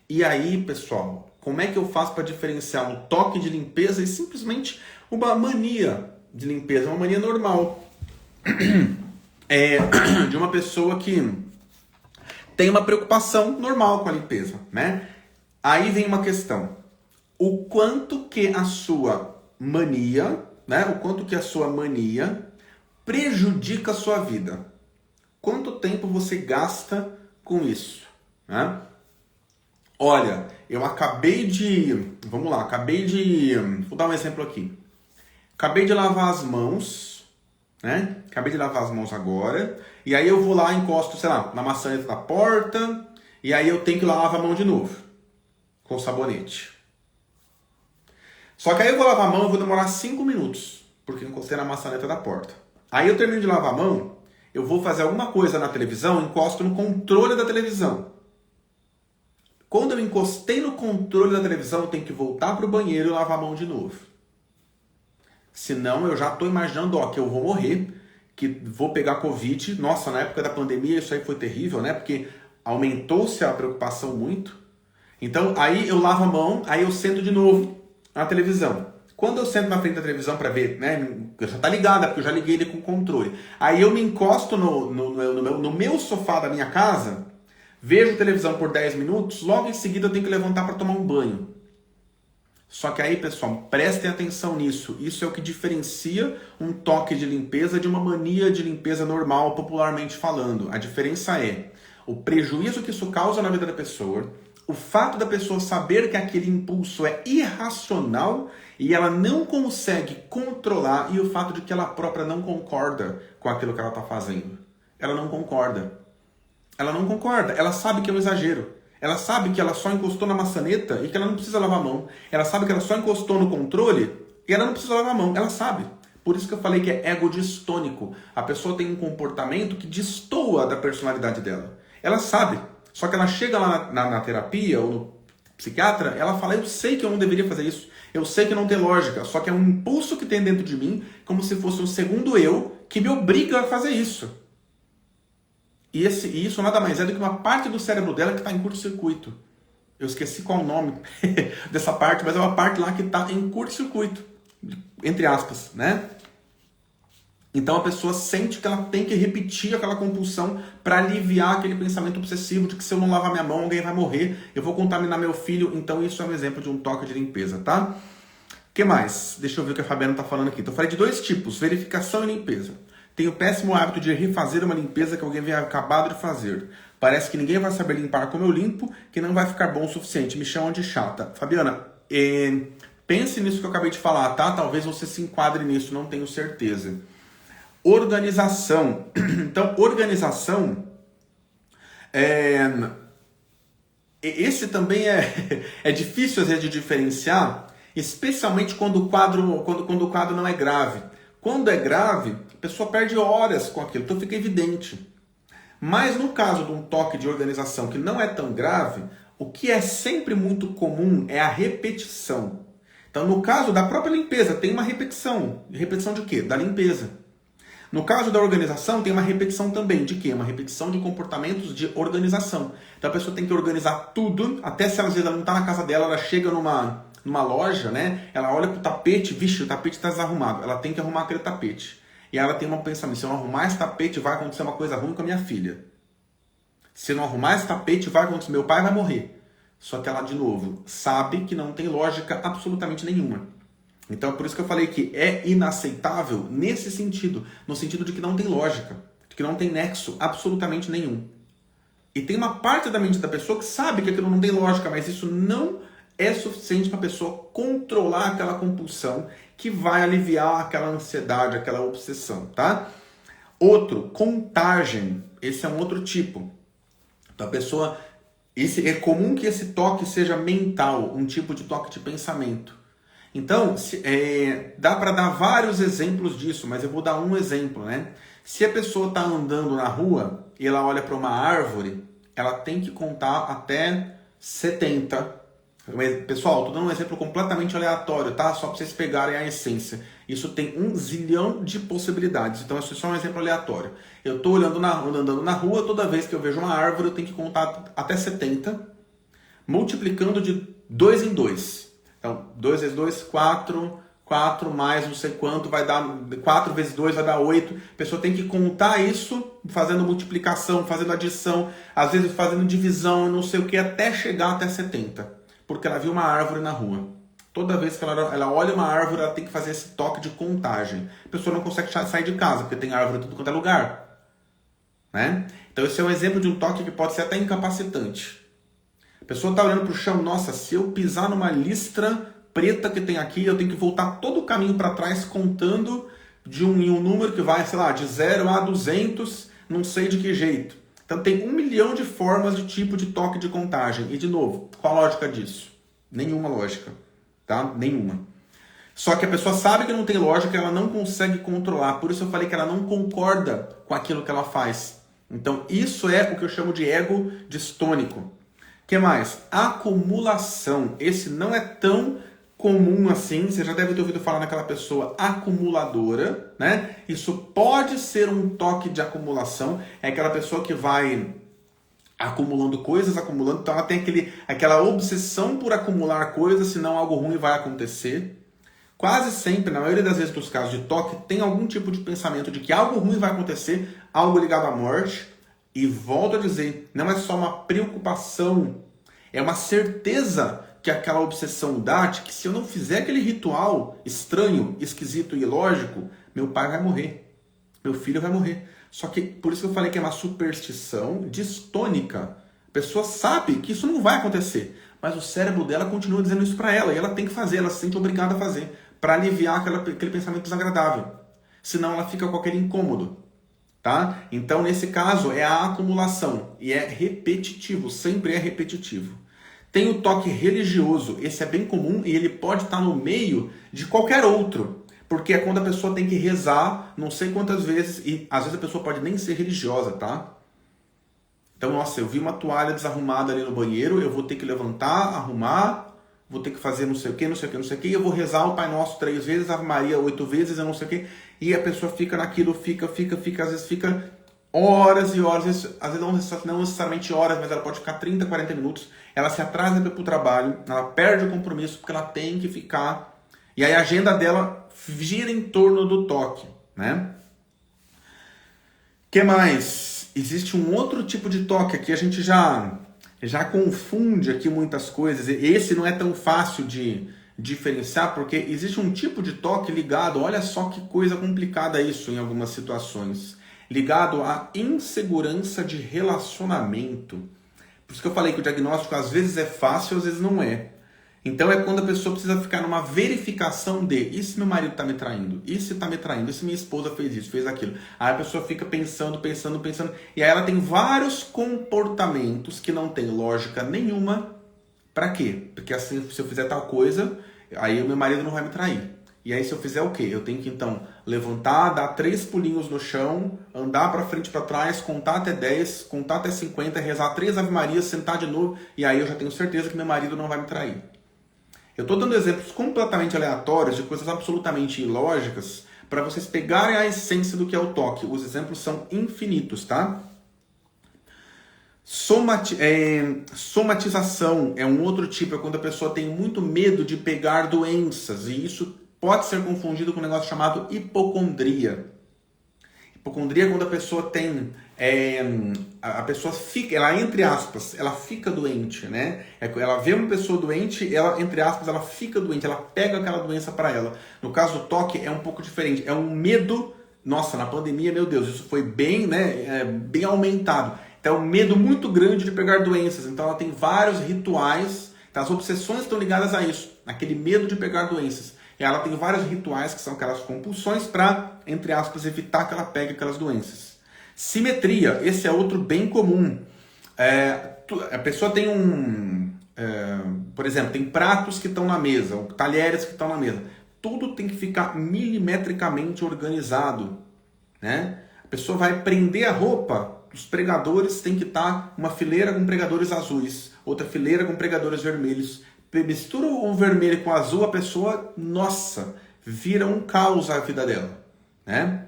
E aí, pessoal, como é que eu faço para diferenciar um toque de limpeza e simplesmente uma mania de limpeza, uma mania normal? De uma pessoa que tem uma preocupação normal com a limpeza, né? Aí vem uma questão. O quanto que a sua mania, né? O quanto que a sua mania prejudica a sua vida. Quanto tempo você gasta com isso, né? Olha, eu acabei de... Vou dar um exemplo aqui. Acabei de lavar as mãos, né? Acabei de lavar as mãos agora. E aí eu vou lá, encosto, sei lá, na maçaneta da porta. E aí eu tenho que lavar a mão de novo. Com sabonete. Só que aí eu vou lavar a mão, eu vou demorar 5 minutos, porque eu encostei na maçaneta da porta. Aí eu termino de lavar a mão, eu vou fazer alguma coisa na televisão, encosto no controle da televisão. Quando eu encostei no controle da televisão, eu tenho que voltar para o banheiro e lavar a mão de novo. Senão eu já estou imaginando, que eu vou morrer, que vou pegar Covid. Nossa, na época da pandemia isso aí foi terrível, né? Porque aumentou-se a preocupação muito. Então aí eu lavo a mão, aí eu sento de novo na televisão. Quando eu sento na frente da televisão para ver, né, já tá ligada, porque eu já liguei ele com o controle. Aí eu me encosto no meu sofá da minha casa, vejo televisão por 10 minutos, logo em seguida eu tenho que levantar para tomar um banho. Só que aí, pessoal, prestem atenção nisso. Isso é o que diferencia um toque de limpeza de uma mania de limpeza normal, popularmente falando. A diferença é o prejuízo que isso causa na vida da pessoa, o fato da pessoa saber que aquele impulso é irracional e ela não consegue controlar, e o fato de que ela própria não concorda com aquilo que ela está fazendo. Ela não concorda. Ela sabe que é um exagero. Ela sabe que ela só encostou na maçaneta e que ela não precisa lavar a mão. Ela sabe que ela só encostou no controle e ela não precisa lavar a mão. Ela sabe. Por isso que eu falei que é ego distônico. A pessoa tem um comportamento que destoa da personalidade dela. Ela sabe. Só que ela chega lá na terapia ou no psiquiatra, ela fala, eu sei que eu não deveria fazer isso. Eu sei que não tem lógica. Só que é um impulso que tem dentro de mim, como se fosse um segundo eu, que me obriga a fazer isso. E isso nada mais é do que uma parte do cérebro dela que está em curto-circuito. Eu esqueci qual o nome dessa parte, mas é uma parte lá que está em curto-circuito. Entre aspas, né? Então a pessoa sente que ela tem que repetir aquela compulsão para aliviar aquele pensamento obsessivo de que se eu não lavar minha mão, alguém vai morrer, eu vou contaminar meu filho. Então isso é um exemplo de um toque de limpeza, tá? O que mais? Deixa eu ver o que a Fabiana está falando aqui. Então eu falei de 2 tipos, verificação e limpeza. Tem o péssimo hábito de refazer uma limpeza que alguém havia acabado de fazer. Parece que ninguém vai saber limpar como eu limpo, que não vai ficar bom o suficiente. Me chamam de chata. Fabiana, pense nisso que eu acabei de falar, tá? Talvez você se enquadre nisso, não tenho certeza. Organização. Então, organização... Esse também é difícil, às vezes, de diferenciar, especialmente quando o quadro não é grave. Quando é grave, a pessoa perde horas com aquilo, então fica evidente. Mas no caso de um toque de organização que não é tão grave, o que é sempre muito comum é a repetição. Então, no caso da própria limpeza, tem uma repetição. Repetição de quê? Da limpeza. No caso da organização, tem uma repetição também. De quê? Uma repetição de comportamentos de organização. Então, a pessoa tem que organizar tudo, até se às vezes ela não está na casa dela, ela chega numa loja, né? Ela olha pro tapete, vixe, o tapete está desarrumado. Ela tem que arrumar aquele tapete. E aí ela tem um pensamento, se eu não arrumar esse tapete, vai acontecer uma coisa ruim com a minha filha. Se eu não arrumar esse tapete, vai acontecer, meu pai vai morrer. Só que ela, de novo, sabe que não tem lógica absolutamente nenhuma. Então é por isso que eu falei que é inaceitável nesse sentido. No sentido de que não tem lógica. De que não tem nexo absolutamente nenhum. E tem uma parte da mente da pessoa que sabe que aquilo não tem lógica, mas isso não é suficiente para a pessoa controlar aquela compulsão que vai aliviar aquela ansiedade, aquela obsessão, tá? Outro, contagem. Esse é um outro tipo. Então a pessoa... é comum que esse toque seja mental, um tipo de toque de pensamento. Então, dá para dar vários exemplos disso, mas eu vou dar um exemplo, né? Se a pessoa está andando na rua e ela olha para uma árvore, ela tem que contar até 70. Pessoal, estou dando um exemplo completamente aleatório, tá? Só para vocês pegarem a essência. Isso tem 1 zilhão de possibilidades, então isso é só um exemplo aleatório. Eu estou andando na rua, toda vez que eu vejo uma árvore, eu tenho que contar até 70, multiplicando de 2 em 2. Então, 2 vezes 2, 4, 4 mais não sei quanto, vai dar 4 vezes 2 vai dar 8. A pessoa tem que contar isso, fazendo multiplicação, fazendo adição, às vezes fazendo divisão, não sei o que, até chegar até 70. Porque ela viu uma árvore na rua. Toda vez que ela olha uma árvore, ela tem que fazer esse toque de contagem. A pessoa não consegue sair de casa, porque tem árvore em tudo quanto é lugar. Né? Então esse é um exemplo de um toque que pode ser até incapacitante. A pessoa está olhando para o chão, nossa, se eu pisar numa listra preta que tem aqui, eu tenho que voltar todo o caminho para trás contando em um número que vai, sei lá, de 0 a 200, não sei de que jeito. Então tem 1 milhão de formas de tipo de toque de contagem. E de novo, qual a lógica disso? Nenhuma lógica. Tá? Nenhuma. Só que a pessoa sabe que não tem lógica, ela não consegue controlar. Por isso eu falei que ela não concorda com aquilo que ela faz. Então isso é o que eu chamo de ego distônico. O que mais? Acumulação. Esse não é tão comum assim. Você já deve ter ouvido falar naquela pessoa acumuladora, né? Isso pode ser um toque de acumulação. É aquela pessoa que vai acumulando coisas, acumulando. Então ela tem aquela obsessão por acumular coisas, senão algo ruim vai acontecer. Quase sempre, na maioria das vezes dos casos de toque, tem algum tipo de pensamento de que algo ruim vai acontecer, algo ligado à morte. E volto a dizer, não é só uma preocupação, é uma certeza que aquela obsessão dá de que se eu não fizer aquele ritual estranho, esquisito e ilógico, meu pai vai morrer, meu filho vai morrer. Só que, por isso que eu falei que é uma superstição distônica. A pessoa sabe que isso não vai acontecer, mas o cérebro dela continua dizendo isso para ela, e ela tem que fazer, ela se sente obrigada a fazer, para aliviar aquele pensamento desagradável. Senão ela fica com aquele incômodo. Tá? Então, nesse caso, é a acumulação, e é repetitivo, sempre é repetitivo. Tem o toque religioso, esse é bem comum, e ele pode estar no meio de qualquer outro. Porque é quando a pessoa tem que rezar não sei quantas vezes, e às vezes a pessoa pode nem ser religiosa, tá? Então, nossa, eu vi uma toalha desarrumada ali no banheiro, eu vou ter que levantar, arrumar, vou ter que fazer não sei o que, não sei o que, não sei o que, e eu vou rezar o Pai Nosso 3 vezes, Ave Maria 8 vezes, eu não sei o que, e a pessoa fica naquilo, fica, às vezes fica horas e horas, às vezes não necessariamente horas, mas ela pode ficar 30, 40 minutos, ela se atrasa para o trabalho, ela perde o compromisso porque ela tem que ficar, e aí a agenda dela gira em torno do toque, né? O que mais? Existe um outro tipo de toque, aqui a gente já confunde aqui muitas coisas, esse não é tão fácil de diferenciar, porque existe um tipo de toque ligado, olha só que coisa complicada isso em algumas situações, ligado à insegurança de relacionamento. Por isso que eu falei que o diagnóstico às vezes é fácil, às vezes não é. Então é quando a pessoa precisa ficar numa verificação de, e se meu marido está me traindo? E se está me traindo? E se minha esposa fez isso, fez aquilo? Aí a pessoa fica pensando, e aí ela tem vários comportamentos que não tem lógica nenhuma. Para quê? Porque assim, se eu fizer tal coisa, aí o meu marido não vai me trair. E aí se eu fizer o quê? Eu tenho que então levantar, dar 3 pulinhos no chão, andar para frente e para trás, contar até 10, contar até 50, rezar 3 Ave Marias, sentar de novo, e aí eu já tenho certeza que meu marido não vai me trair. Eu estou dando exemplos completamente aleatórios de coisas absolutamente ilógicas para vocês pegarem a essência do que é o toque. Os exemplos são infinitos, tá? Somatização é um outro tipo, é quando a pessoa tem muito medo de pegar doenças, e isso pode ser confundido com um negócio chamado hipocondria. Hipocondria é quando a pessoa tem... a pessoa fica, ela entre aspas, ela fica doente, né? Ela vê uma pessoa doente, ela, entre aspas, ela fica doente, ela pega aquela doença para ela. No caso do toque é um pouco diferente, é um medo, nossa, na pandemia, meu Deus, isso foi bem, né, bem aumentado. Então é um medo muito grande de pegar doenças, então ela tem vários rituais, então, as obsessões estão ligadas a isso, aquele medo de pegar doenças. E ela tem vários rituais que são aquelas compulsões para, entre aspas, evitar que ela pegue aquelas doenças. Simetria, esse é outro bem comum. A pessoa tem por exemplo, tem pratos que estão na mesa, ou talheres que estão na mesa. Tudo tem que ficar milimetricamente organizado, né? A pessoa vai prender a roupa, os pregadores tem que estar uma fileira com pregadores azuis, outra fileira com pregadores vermelhos. Mistura o vermelho com o azul, a pessoa, nossa, vira um caos a vida dela, né?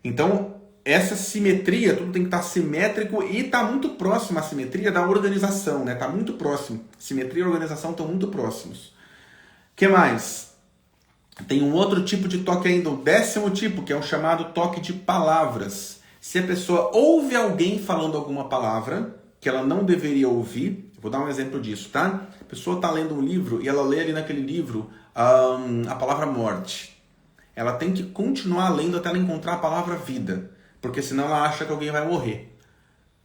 Então, essa simetria, tudo tem que estar simétrico e está muito próximo a simetria da organização, né? Está muito próximo. Simetria e organização estão muito próximos. O que mais? Tem um outro tipo de toque ainda, o 10º tipo, que é o chamado toque de palavras. Se a pessoa ouve alguém falando alguma palavra que ela não deveria ouvir, vou dar um exemplo disso, tá? A pessoa está lendo um livro e ela lê ali naquele livro a palavra morte. Ela tem que continuar lendo até ela encontrar a palavra vida, porque senão ela acha que alguém vai morrer.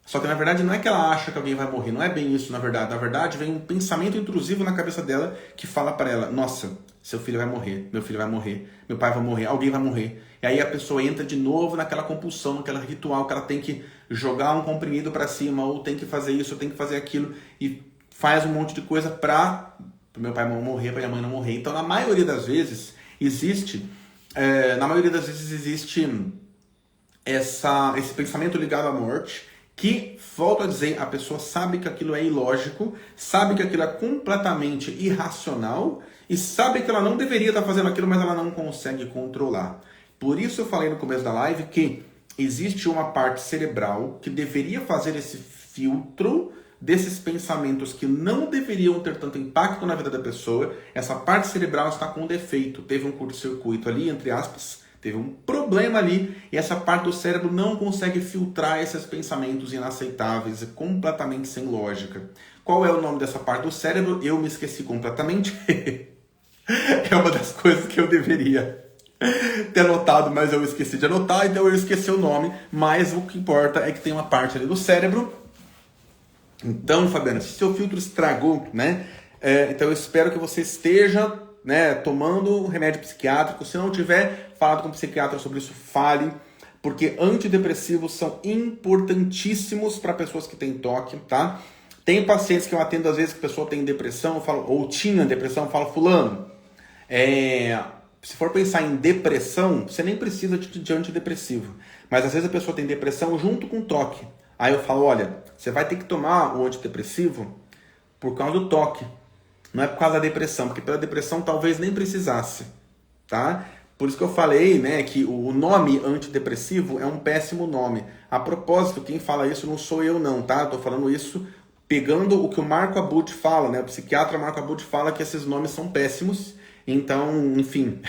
Só que na verdade não é que ela acha que alguém vai morrer, não é bem isso na verdade. Na verdade vem um pensamento intrusivo na cabeça dela que fala para ela, nossa, seu filho vai morrer, meu filho vai morrer, meu pai vai morrer, alguém vai morrer. E aí a pessoa entra de novo naquela compulsão, naquela ritual que ela tem que jogar um comprimido para cima, ou tem que fazer isso, ou tem que fazer aquilo, e faz um monte de coisa para meu pai não morrer, para minha mãe não morrer. Então na maioria das vezes existe esse pensamento ligado à morte, que, volto a dizer, a pessoa sabe que aquilo é ilógico, sabe que aquilo é completamente irracional e sabe que ela não deveria estar fazendo aquilo, mas ela não consegue controlar. Por isso eu falei no começo da live que existe uma parte cerebral que deveria fazer esse filtro desses pensamentos que não deveriam ter tanto impacto na vida da pessoa. Essa parte cerebral está com defeito, teve um curto-circuito ali, entre aspas, teve um problema ali, e essa parte do cérebro não consegue filtrar esses pensamentos inaceitáveis, completamente sem lógica. Qual é o nome dessa parte do cérebro? Eu me esqueci completamente. É uma das coisas que eu deveria ter anotado, mas eu esqueci de anotar, então eu esqueci o nome, mas o que importa é que tem uma parte ali do cérebro. Então, Fabiana, se seu filtro estragou, né? Então eu espero que você esteja, né, tomando remédio psiquiátrico. Se não tiver falado com o psiquiatra sobre isso, fale, porque antidepressivos são importantíssimos para pessoas que têm toque, tá? Tem pacientes que eu atendo às vezes que a pessoa tem depressão, eu falo, ou tinha depressão, eu falo, fulano, se for pensar em depressão, você nem precisa de antidepressivo, mas às vezes a pessoa tem depressão junto com toque. Aí eu falo, olha, você vai ter que tomar o antidepressivo por causa do toque. Não é por causa da depressão, porque pela depressão talvez nem precisasse, tá? Por isso que eu falei, né, que o nome antidepressivo é um péssimo nome. A propósito, quem fala isso não sou eu não, tá? Estou falando isso pegando o que o Marco Abud fala, né? O psiquiatra Marco Abud fala que esses nomes são péssimos. Então, enfim,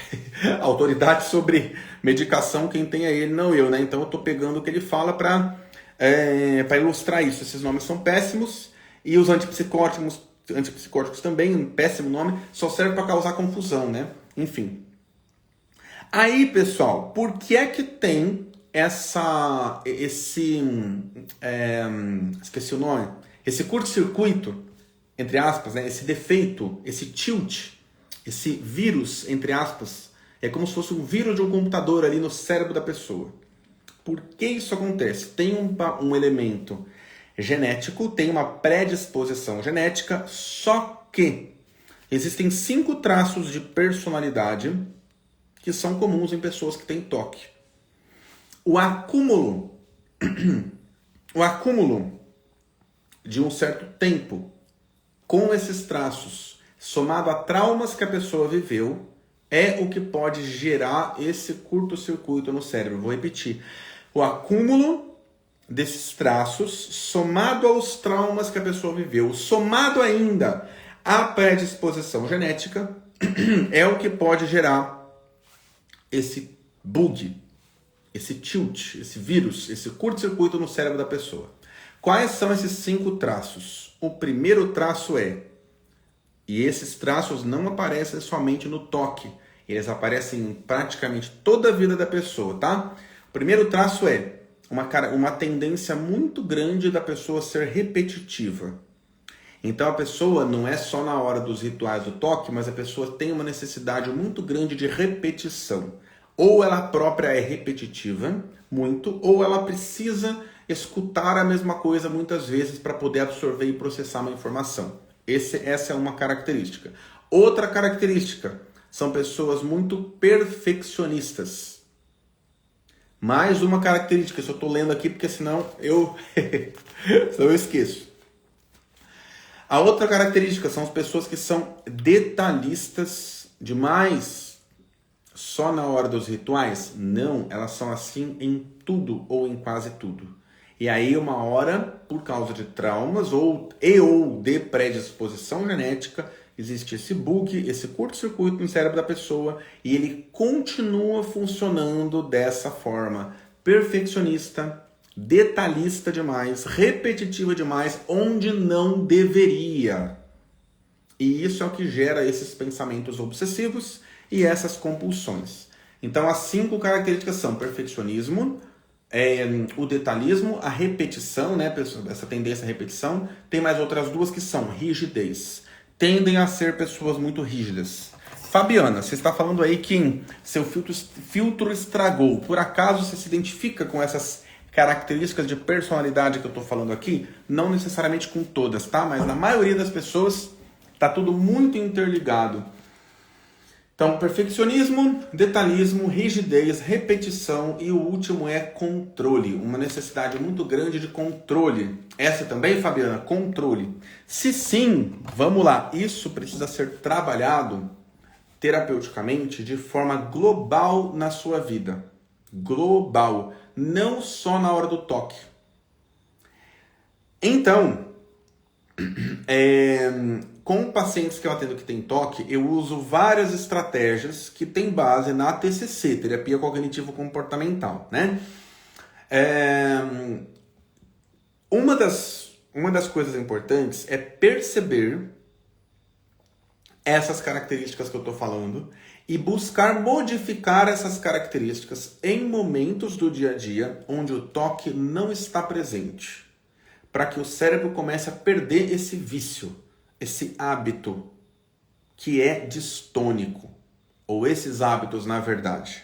a autoridade sobre medicação quem tem é ele, não eu, né? Então eu estou pegando o que ele fala para ilustrar isso. Esses nomes são péssimos e os antipsicóticos também, um péssimo nome, só serve para causar confusão, né? Enfim. Aí, pessoal, por que é que tem esqueci o nome, esse curto-circuito, entre aspas, né? Esse defeito, esse tilt, esse vírus, entre aspas, é como se fosse um vírus de um computador ali no cérebro da pessoa. Por que isso acontece? Tem um elemento genético, tem uma predisposição genética, só que existem 5 traços de personalidade que são comuns em pessoas que têm toque. O acúmulo de um certo tempo com esses traços, somado a traumas que a pessoa viveu, é o que pode gerar esse curto-circuito no cérebro. Vou repetir. O acúmulo desses traços, somado aos traumas que a pessoa viveu, somado ainda à predisposição genética, é o que pode gerar esse bug, esse tilt, esse vírus, esse curto-circuito no cérebro da pessoa. Quais são esses 5 traços? O primeiro traço e esses traços não aparecem somente no toque, eles aparecem em praticamente toda a vida da pessoa, tá? O primeiro traço é uma tendência muito grande da pessoa ser repetitiva. Então a pessoa não é só na hora dos rituais do toque, mas a pessoa tem uma necessidade muito grande de repetição. Ou ela própria é repetitiva, muito, ou ela precisa escutar a mesma coisa muitas vezes para poder absorver e processar uma informação. Essa é uma característica. Outra característica são pessoas muito perfeccionistas. Mais uma característica, eu estou lendo aqui porque senão eu esqueço. A outra característica são as pessoas que são detalhistas demais. Só na hora dos rituais? Não, elas são assim em tudo ou em quase tudo. E aí uma hora, por causa de traumas ou de predisposição genética, existe esse bug, esse curto-circuito no cérebro da pessoa e ele continua funcionando dessa forma. Perfeccionista, detalhista demais, repetitiva demais, onde não deveria. E isso é o que gera esses pensamentos obsessivos e essas compulsões. Então as 5 características são perfeccionismo, o detalhismo, a repetição, né, essa tendência à repetição. Tem mais outras 2 que são rigidez. Tendem a ser pessoas muito rígidas. Fabiana, você está falando aí que seu filtro estragou. Por acaso você se identifica com essas características de personalidade que eu estou falando aqui? Não necessariamente com todas, tá? Mas na maioria das pessoas está tudo muito interligado. Então, perfeccionismo, detalhismo, rigidez, repetição e o último é controle. Uma necessidade muito grande de controle. Essa também, Fabiana? Controle. Se sim, vamos lá. Isso precisa ser trabalhado terapeuticamente de forma global na sua vida. Global. Não só na hora do toque. Então, com pacientes que eu atendo que tem toque, eu uso várias estratégias que têm base na TCC, terapia cognitivo-comportamental, né? Uma das coisas importantes é perceber essas características que eu estou falando e buscar modificar essas características em momentos do dia a dia onde o toque não está presente, para que o cérebro comece a perder esse vício, esse hábito que é distônico, ou esses hábitos na verdade.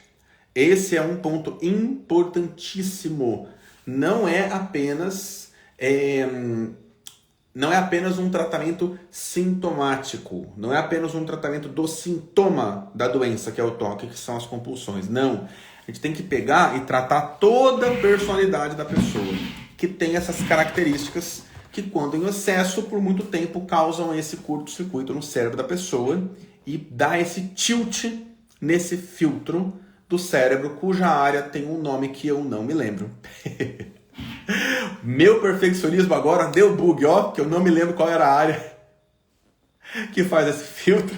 Esse é um ponto importantíssimo. Não é apenas um tratamento sintomático, não é apenas um tratamento do sintoma da doença, que é o toque, que são as compulsões. Não, a gente tem que pegar e tratar toda a personalidade da pessoa, que tem essas características que, quando em excesso, por muito tempo, causam esse curto-circuito no cérebro da pessoa e dá esse tilt nesse filtro do cérebro, cuja área tem um nome que eu não me lembro. Meu perfeccionismo agora deu bug, ó, que eu não me lembro qual era a área que faz esse filtro.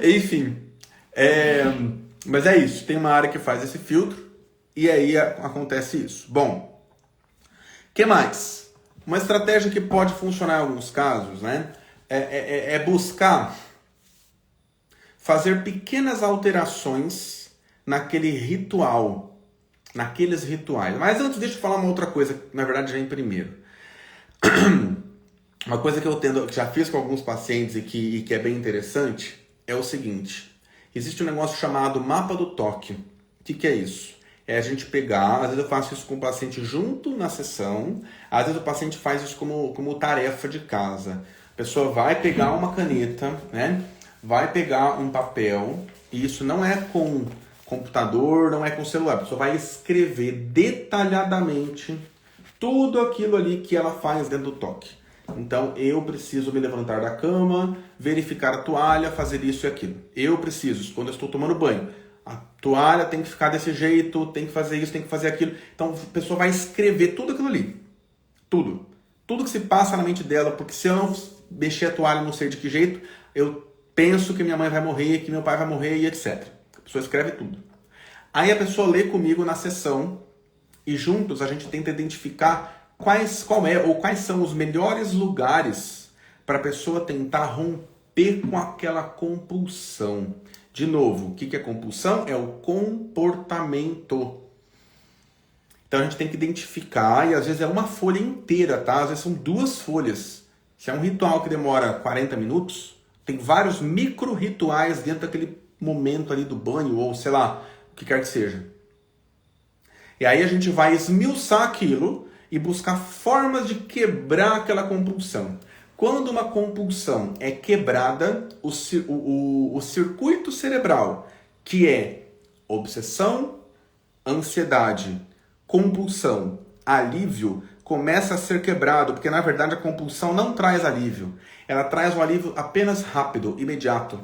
Enfim, mas é isso, tem uma área que faz esse filtro e aí acontece isso. Bom, o que mais? Uma estratégia que pode funcionar em alguns casos, né, é buscar fazer pequenas alterações naquele ritual, naqueles rituais. Mas antes, deixa eu falar uma outra coisa, que na verdade já em primeiro. Uma coisa que que já fiz com alguns pacientes e que é bem interessante é o seguinte: existe um negócio chamado mapa do toque. O que é isso? É a gente pegar, às vezes eu faço isso com o paciente junto na sessão, às vezes o paciente faz isso como tarefa de casa. A pessoa vai pegar uma caneta, né? Vai pegar um papel E isso não é com computador, não é com celular. A pessoa vai escrever detalhadamente tudo aquilo ali que ela faz dentro do toque. Então, eu preciso me levantar da cama, verificar a toalha, fazer isso e aquilo. Eu preciso, quando eu estou tomando banho, a toalha tem que ficar desse jeito, tem que fazer isso, tem que fazer aquilo. Então, a pessoa vai escrever tudo aquilo ali. Tudo. Tudo que se passa na mente dela, porque se eu não mexer a toalha, não sei de que jeito, eu penso que minha mãe vai morrer, que meu pai vai morrer e etc. A pessoa escreve tudo. Aí a pessoa lê comigo na sessão e juntos a gente tenta identificar quais são os melhores lugares para a pessoa tentar romper com aquela compulsão. De novo, o que é compulsão? É o comportamento. Então a gente tem que identificar, e às vezes é uma folha inteira, tá? Às vezes são 2 folhas. Se é um ritual que demora 40 minutos, tem vários micro rituais dentro daquele momento ali do banho, ou sei lá, o que quer que seja. E aí a gente vai esmiuçar aquilo e buscar formas de quebrar aquela compulsão. Quando uma compulsão é quebrada, o circuito cerebral, que é obsessão, ansiedade, compulsão, alívio, começa a ser quebrado, porque na verdade a compulsão não traz alívio. Ela traz um alívio apenas rápido, imediato.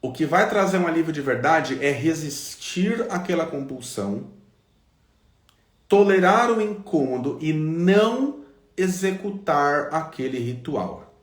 O que vai trazer um alívio de verdade é resistir àquela compulsão, tolerar o incômodo e não executar aquele ritual.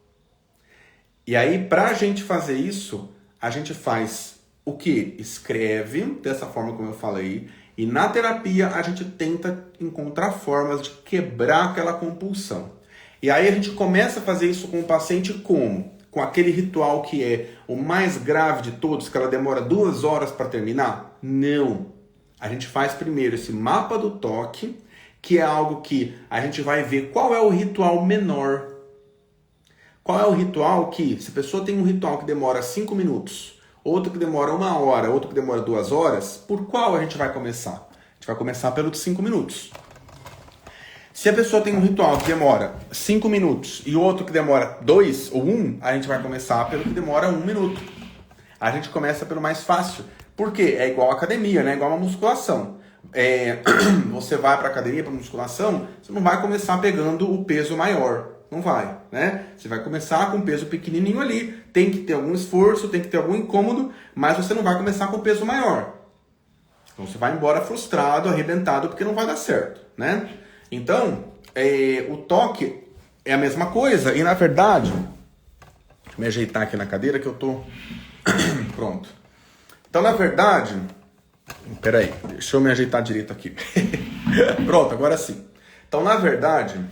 E aí, para a gente fazer isso, a gente faz o quê? Escreve, dessa forma como eu falei, e na terapia a gente tenta encontrar formas de quebrar aquela compulsão. E aí a gente começa a fazer isso com o paciente como? Com aquele ritual que é o mais grave de todos, que ela demora 2 horas para terminar? Não. A gente faz primeiro esse mapa do toque, que é algo que a gente vai ver qual é o ritual menor. Qual é o ritual que, se a pessoa tem um ritual que demora 5 minutos, outro que demora 1 hora, outro que demora 2 horas, por qual a gente vai começar? A gente vai começar pelo de 5 minutos. Se a pessoa tem um ritual que demora 5 minutos e outro que demora 2 ou 1, a gente vai começar pelo que demora 1 minuto. A gente começa pelo mais fácil. Por quê? É igual a academia, né? É igual uma musculação. Você vai para academia, para musculação, você não vai começar pegando o peso maior. Não vai, né? Você vai começar com um peso pequenininho ali. Tem que ter algum esforço, tem que ter algum incômodo, mas você não vai começar com peso maior. Então você vai embora frustrado, arrebentado, porque não vai dar certo, né? Então, o toque é a mesma coisa. E na verdade, deixa eu me ajeitar aqui na cadeira que eu tô... Pronto. Então, na verdade... Peraí, deixa eu me ajeitar direito aqui. Pronto, agora sim. Então, na verdade,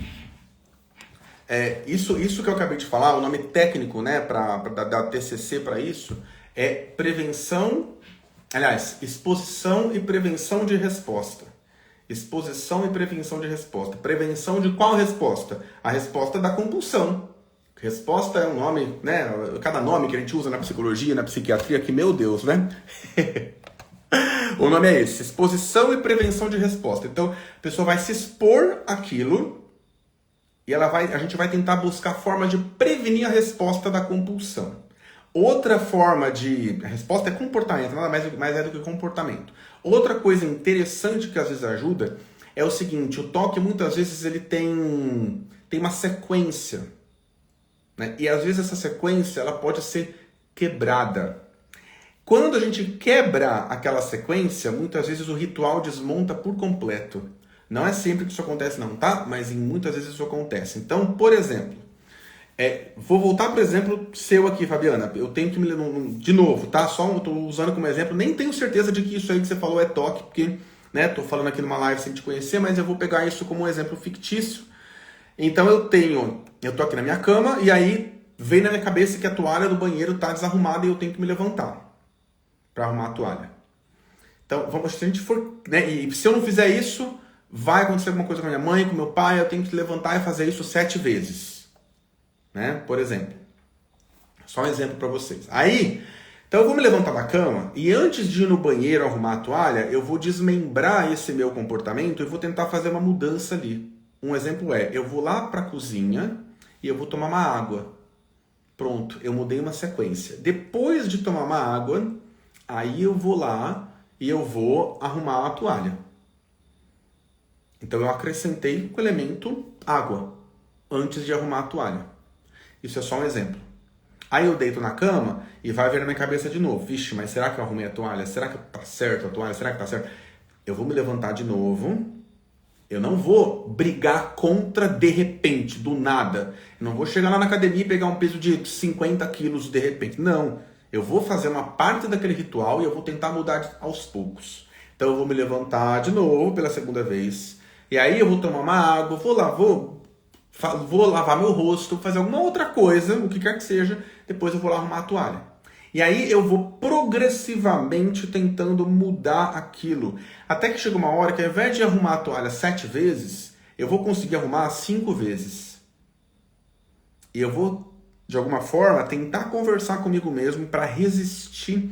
isso que eu acabei de falar, o nome técnico, né, da TCC para isso, é prevenção... Aliás, exposição e prevenção de resposta. Exposição e prevenção de resposta. Prevenção de qual resposta? A resposta da compulsão. Resposta é um nome, né? Cada nome que a gente usa na psicologia, na psiquiatria, que meu Deus, né? O nome é esse, exposição e prevenção de resposta. Então, a pessoa vai se expor àquilo e a gente vai tentar buscar forma de prevenir a resposta da compulsão. Outra forma a resposta é comportamento, nada mais é do que comportamento. Outra coisa interessante que às vezes ajuda é o seguinte, o toque muitas vezes ele tem uma sequência, né? E às vezes essa sequência ela pode ser quebrada. Quando a gente quebra aquela sequência, muitas vezes o ritual desmonta por completo. Não é sempre que isso acontece não, tá? Mas muitas vezes isso acontece. Então, por exemplo, vou voltar para o exemplo seu aqui, Fabiana. Eu tenho que me... De novo, tá? Só estou usando como exemplo. Nem tenho certeza de que isso aí que você falou é toque, porque, né, tô falando aqui numa live sem te conhecer, mas eu vou pegar isso como um exemplo fictício. Então eu tô aqui na minha cama e aí vem na minha cabeça que a toalha do banheiro tá desarrumada e eu tenho que me levantar para arrumar a toalha. Então, se a gente for, né, e se eu não fizer isso, vai acontecer alguma coisa com a minha mãe, com meu pai, eu tenho que levantar e fazer isso 7 vezes. Né? Por exemplo. Só um exemplo para vocês. Aí, então eu vou me levantar da cama e antes de ir no banheiro arrumar a toalha, eu vou desmembrar esse meu comportamento e vou tentar fazer uma mudança ali. Um exemplo eu vou lá para a cozinha e eu vou tomar uma água. Pronto, eu mudei uma sequência. Depois de tomar uma água, Aí eu vou lá e eu vou arrumar a toalha. Então eu acrescentei o elemento água antes de arrumar a toalha. Isso é só um exemplo. Aí eu deito na cama e vai vir na minha cabeça de novo. Vixe, mas será que eu arrumei a toalha? Será que tá certo a toalha? Será que tá certo? Eu vou me levantar de novo. Eu não vou brigar contra de repente, do nada. Eu não vou chegar lá na academia e pegar um peso de 50 quilos de repente. Não. Eu vou fazer uma parte daquele ritual e eu vou tentar mudar aos poucos. Então eu vou me levantar de novo pela segunda vez. E aí eu vou tomar uma água, vou lavar meu rosto, fazer alguma outra coisa, o que quer que seja. Depois eu vou lá arrumar a toalha. E aí eu vou progressivamente tentando mudar aquilo. Até que chega uma hora que ao invés de arrumar a toalha 7 vezes, eu vou conseguir arrumar 5 vezes. E eu vou, de alguma forma, tentar conversar comigo mesmo para resistir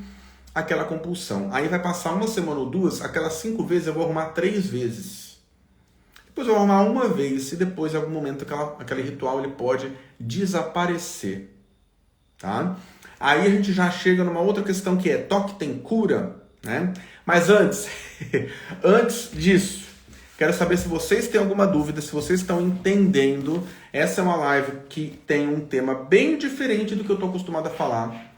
àquela compulsão. Aí vai passar uma semana ou duas, aquelas 5 vezes eu vou arrumar 3 vezes. Depois eu vou arrumar uma vez e depois, em algum momento, aquele ritual ele pode desaparecer. Tá? Aí a gente já chega numa outra questão que é toque tem cura, né? Mas antes disso, quero saber se vocês têm alguma dúvida, se vocês estão entendendo. Essa é uma live que tem um tema bem diferente do que eu estou acostumado a falar.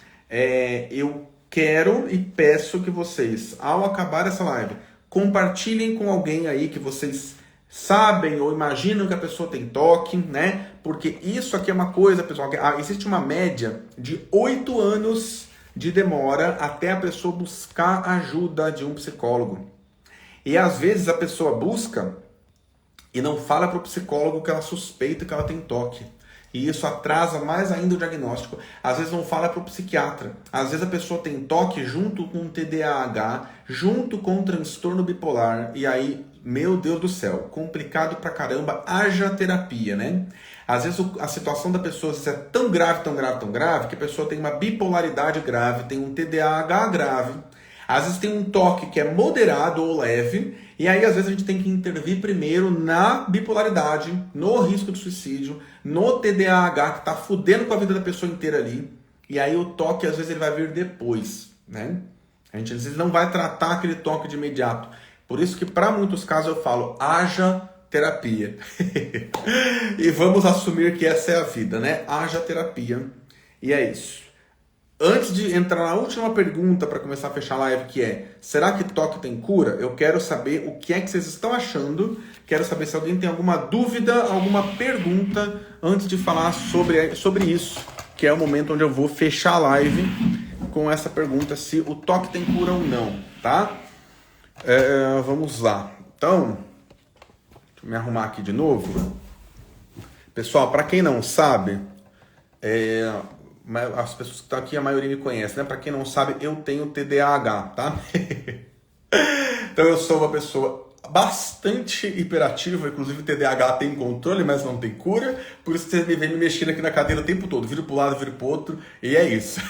Eu quero e peço que vocês, ao acabar essa live, compartilhem com alguém aí que vocês sabem ou imaginam que a pessoa tem toque, né? Porque isso aqui é uma coisa, pessoal, existe uma média de 8 anos de demora até a pessoa buscar ajuda de um psicólogo. E às vezes a pessoa busca e não fala para o psicólogo que ela suspeita que ela tem toque. E isso atrasa mais ainda o diagnóstico. Às vezes não fala para o psiquiatra. Às vezes a pessoa tem toque junto com TDAH, junto com transtorno bipolar. E aí, meu Deus do céu, complicado pra caramba, haja terapia, né? Às vezes a situação da pessoa é tão grave, tão grave, tão grave, que a pessoa tem uma bipolaridade grave, tem um TDAH grave. Às vezes tem um toque que é moderado ou leve, e aí às vezes a gente tem que intervir primeiro na bipolaridade, no risco de suicídio, no TDAH, que tá fudendo com a vida da pessoa inteira ali, e aí o toque às vezes ele vai vir depois, né? A gente às vezes não vai tratar aquele toque de imediato. Por isso que para muitos casos eu falo, haja terapia. E vamos assumir que essa é a vida, né? Haja terapia. E é isso. Antes de entrar na última pergunta para começar a fechar a live, que é, será que toque tem cura? Eu quero saber o que é que vocês estão achando. Quero saber se alguém tem alguma dúvida, alguma pergunta, antes de falar sobre isso, que é o momento onde eu vou fechar a live com essa pergunta, se o toque tem cura ou não, tá? Vamos lá. Então, deixa eu me arrumar aqui de novo. Pessoal, para quem não sabe, as pessoas que estão aqui, a maioria me conhece, né? Para quem não sabe, eu tenho TDAH, tá? Então eu sou uma pessoa bastante hiperativa, inclusive o TDAH tem controle, mas não tem cura, por isso que você me vem me mexendo aqui na cadeira o tempo todo, viro para um lado, viro para o outro, e é isso.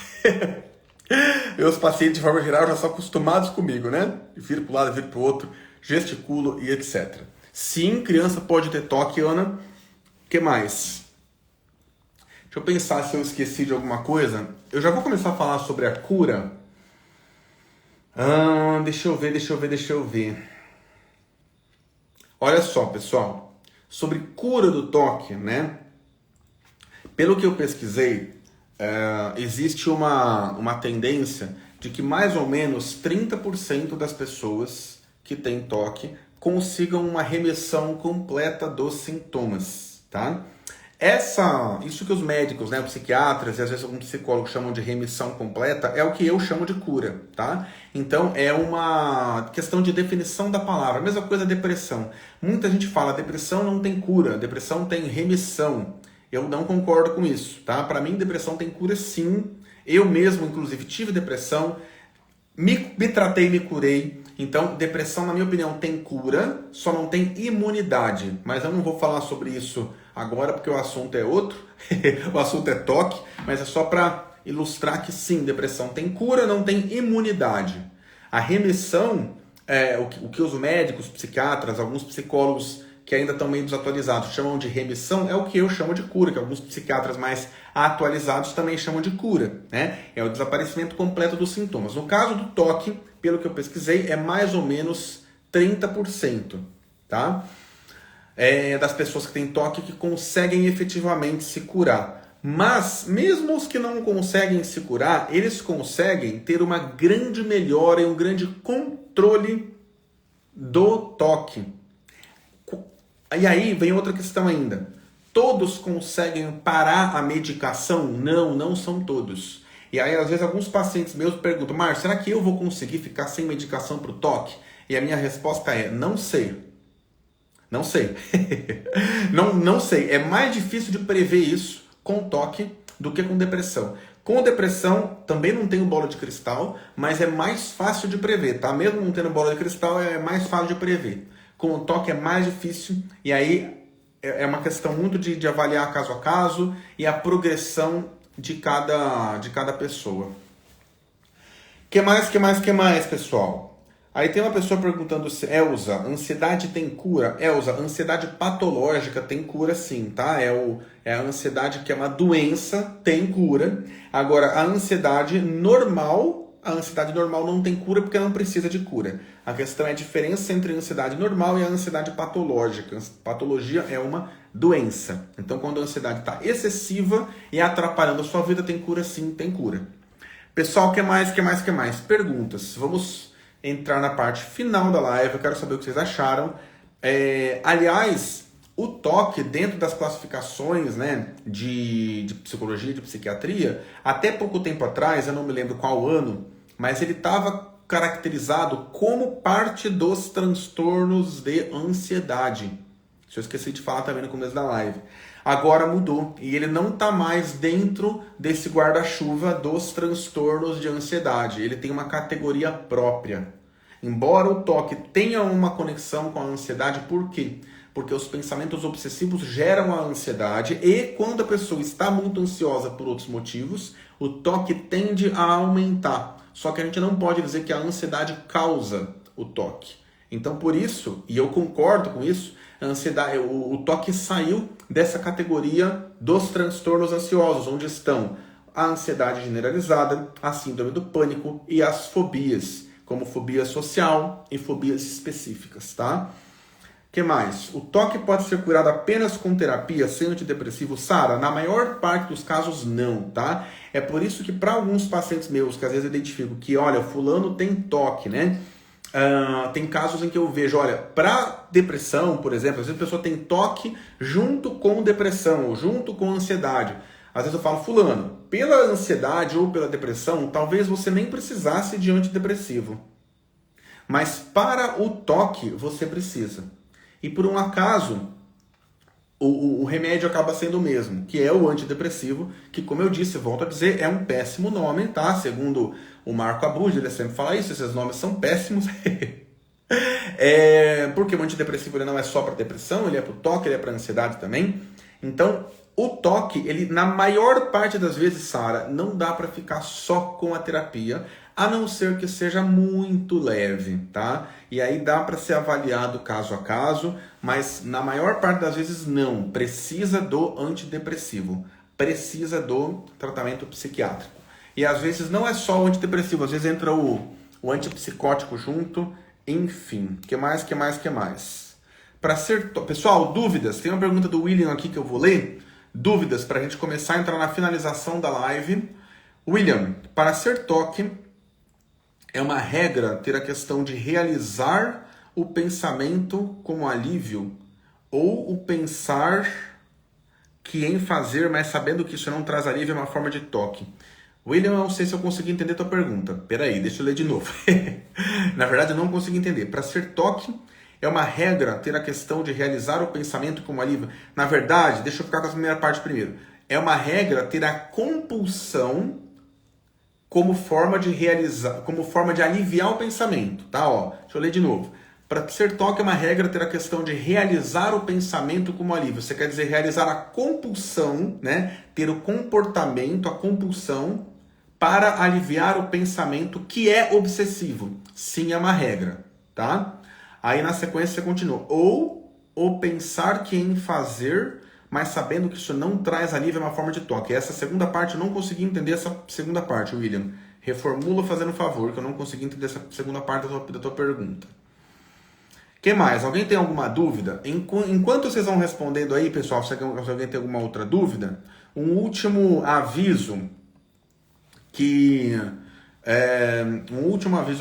Meus pacientes, de forma geral, já são acostumados comigo, né? Viro para um lado, viro para o outro, gesticulo e etc. Sim, criança pode ter toque, Ana. O que mais? Deixa eu pensar se eu esqueci de alguma coisa. Eu já vou começar a falar sobre a cura. Deixa eu ver. Olha só, pessoal. Sobre cura do toque, né? Pelo que eu pesquisei, existe uma tendência de que mais ou menos 30% das pessoas que têm toque consigam uma remissão completa dos sintomas, tá? Isso que os médicos, né, psiquiatras e às vezes alguns psicólogos chamam de remissão completa é o que eu chamo de cura, tá? Então é uma questão de definição da palavra, a mesma coisa a depressão. Muita gente fala, depressão não tem cura, depressão tem remissão. Eu não concordo com isso, tá? Para mim, depressão tem cura sim. Eu mesmo, inclusive, tive depressão, me tratei, me curei. Então, depressão, na minha opinião, tem cura, só não tem imunidade. Mas eu não vou falar sobre isso agora, porque o assunto é outro. O assunto é toque, mas é só para ilustrar que sim, depressão tem cura, não tem imunidade. A remissão, o que os médicos, psiquiatras, alguns psicólogos que ainda estão meio desatualizados, chamam de remissão, é o que eu chamo de cura, que alguns psiquiatras mais atualizados também chamam de cura, né? É o desaparecimento completo dos sintomas. No caso do toque, pelo que eu pesquisei, é mais ou menos 30%, tá? Das pessoas que têm toque que conseguem efetivamente se curar. Mas, mesmo os que não conseguem se curar, eles conseguem ter uma grande melhora e um grande controle do toque. E aí vem outra questão ainda. Todos conseguem parar a medicação? Não, não são todos. E aí, às vezes, alguns pacientes meus perguntam, Márcio, será que eu vou conseguir ficar sem medicação para o toque? E a minha resposta é, não sei. Não sei. não sei. É mais difícil de prever isso com toque do que com depressão. Com depressão, também não tenho bola de cristal, mas é mais fácil de prever, tá? Mesmo não tendo bola de cristal, é mais fácil de prever. Com o toque é mais difícil, e aí é uma questão muito de avaliar caso a caso e a progressão de cada pessoa. Que mais, pessoal? Aí tem uma pessoa perguntando se, Elza, ansiedade tem cura? Elza, ansiedade patológica tem cura sim, tá? É a ansiedade que é uma doença, tem cura. Agora, a ansiedade normal não tem cura porque não precisa de cura. A questão é a diferença entre a ansiedade normal e a ansiedade patológica. Patologia é uma doença. Então, quando a ansiedade está excessiva e atrapalhando a sua vida, tem cura sim, tem cura. Pessoal, que mais? Perguntas. Vamos entrar na parte final da live, eu quero saber o que vocês acharam. Aliás, o toque dentro das classificações, né, de psicologia, de psiquiatria, até pouco tempo atrás, eu não me lembro qual ano, mas ele estava caracterizado como parte dos transtornos de ansiedade. Isso eu esqueci de falar também no começo da live. Agora mudou e ele não está mais dentro desse guarda-chuva dos transtornos de ansiedade. Ele tem uma categoria própria. Embora o toque tenha uma conexão com a ansiedade, por quê? Porque os pensamentos obsessivos geram a ansiedade e quando a pessoa está muito ansiosa por outros motivos, o toque tende a aumentar. Só que a gente não pode dizer que a ansiedade causa o toque. Então, por isso, e eu concordo com isso, a ansiedade, o toque saiu dessa categoria dos transtornos ansiosos, onde estão a ansiedade generalizada, a síndrome do pânico e as fobias, como fobia social e fobias específicas, tá? O que mais? O toque pode ser curado apenas com terapia, sem antidepressivo? Sara, na maior parte dos casos não, tá? É por isso que para alguns pacientes meus, que às vezes eu identifico que, olha, fulano tem toque, né? Tem casos em que eu vejo, olha, para depressão, por exemplo, às vezes a pessoa tem toque junto com depressão, ou junto com ansiedade. Às vezes eu falo, fulano, pela ansiedade ou pela depressão, talvez você nem precisasse de antidepressivo. Mas para o toque, você precisa. E por um acaso, o remédio acaba sendo o mesmo, que é o antidepressivo, que, como eu disse, volto a dizer, é um péssimo nome, tá? Segundo o Marco Abud, ele sempre fala isso, esses nomes são péssimos. Porque o antidepressivo ele não é só para depressão, ele é para o toque, ele é para ansiedade também. Então, o toque, ele na maior parte das vezes, Sara, não dá para ficar só com a terapia, a não ser que seja muito leve, tá? E aí dá para ser avaliado caso a caso, mas na maior parte das vezes não. Precisa do antidepressivo, precisa do tratamento psiquiátrico. E às vezes não é só o antidepressivo, às vezes entra o antipsicótico junto, enfim. Que mais? Pessoal, dúvidas? Tem uma pergunta do William aqui que eu vou ler. Dúvidas para a gente começar a entrar na finalização da live. William, para ser toque, é uma regra ter a questão de realizar o pensamento como alívio ou o pensar que em fazer, mas sabendo que isso não traz alívio, é uma forma de toque. William, eu não sei se eu consegui entender a tua pergunta. Peraí, deixa eu ler de novo. Na verdade, eu não consegui entender. Para ser toque, é uma regra ter a questão de realizar o pensamento como alívio. Na verdade, deixa eu ficar com a primeira parte primeiro. É uma regra ter a compulsão como forma de realizar, como forma de aliviar o pensamento, tá? Deixa eu ler de novo. Para ser toque é uma regra ter a questão de realizar o pensamento como alívio. Você quer dizer realizar a compulsão, né? Ter o comportamento, a compulsão para aliviar o pensamento que é obsessivo. Sim, é uma regra, tá? Aí na sequência você continua. Ou o pensar que em fazer, mas sabendo que isso não traz alívio é uma forma de toque. Essa segunda parte, eu não consegui entender essa segunda parte, William. Reformula fazendo favor, que eu não consegui entender essa segunda parte da tua pergunta. Que mais? Alguém tem alguma dúvida? Enquanto vocês vão respondendo aí, pessoal, se alguém tem alguma outra dúvida, um último aviso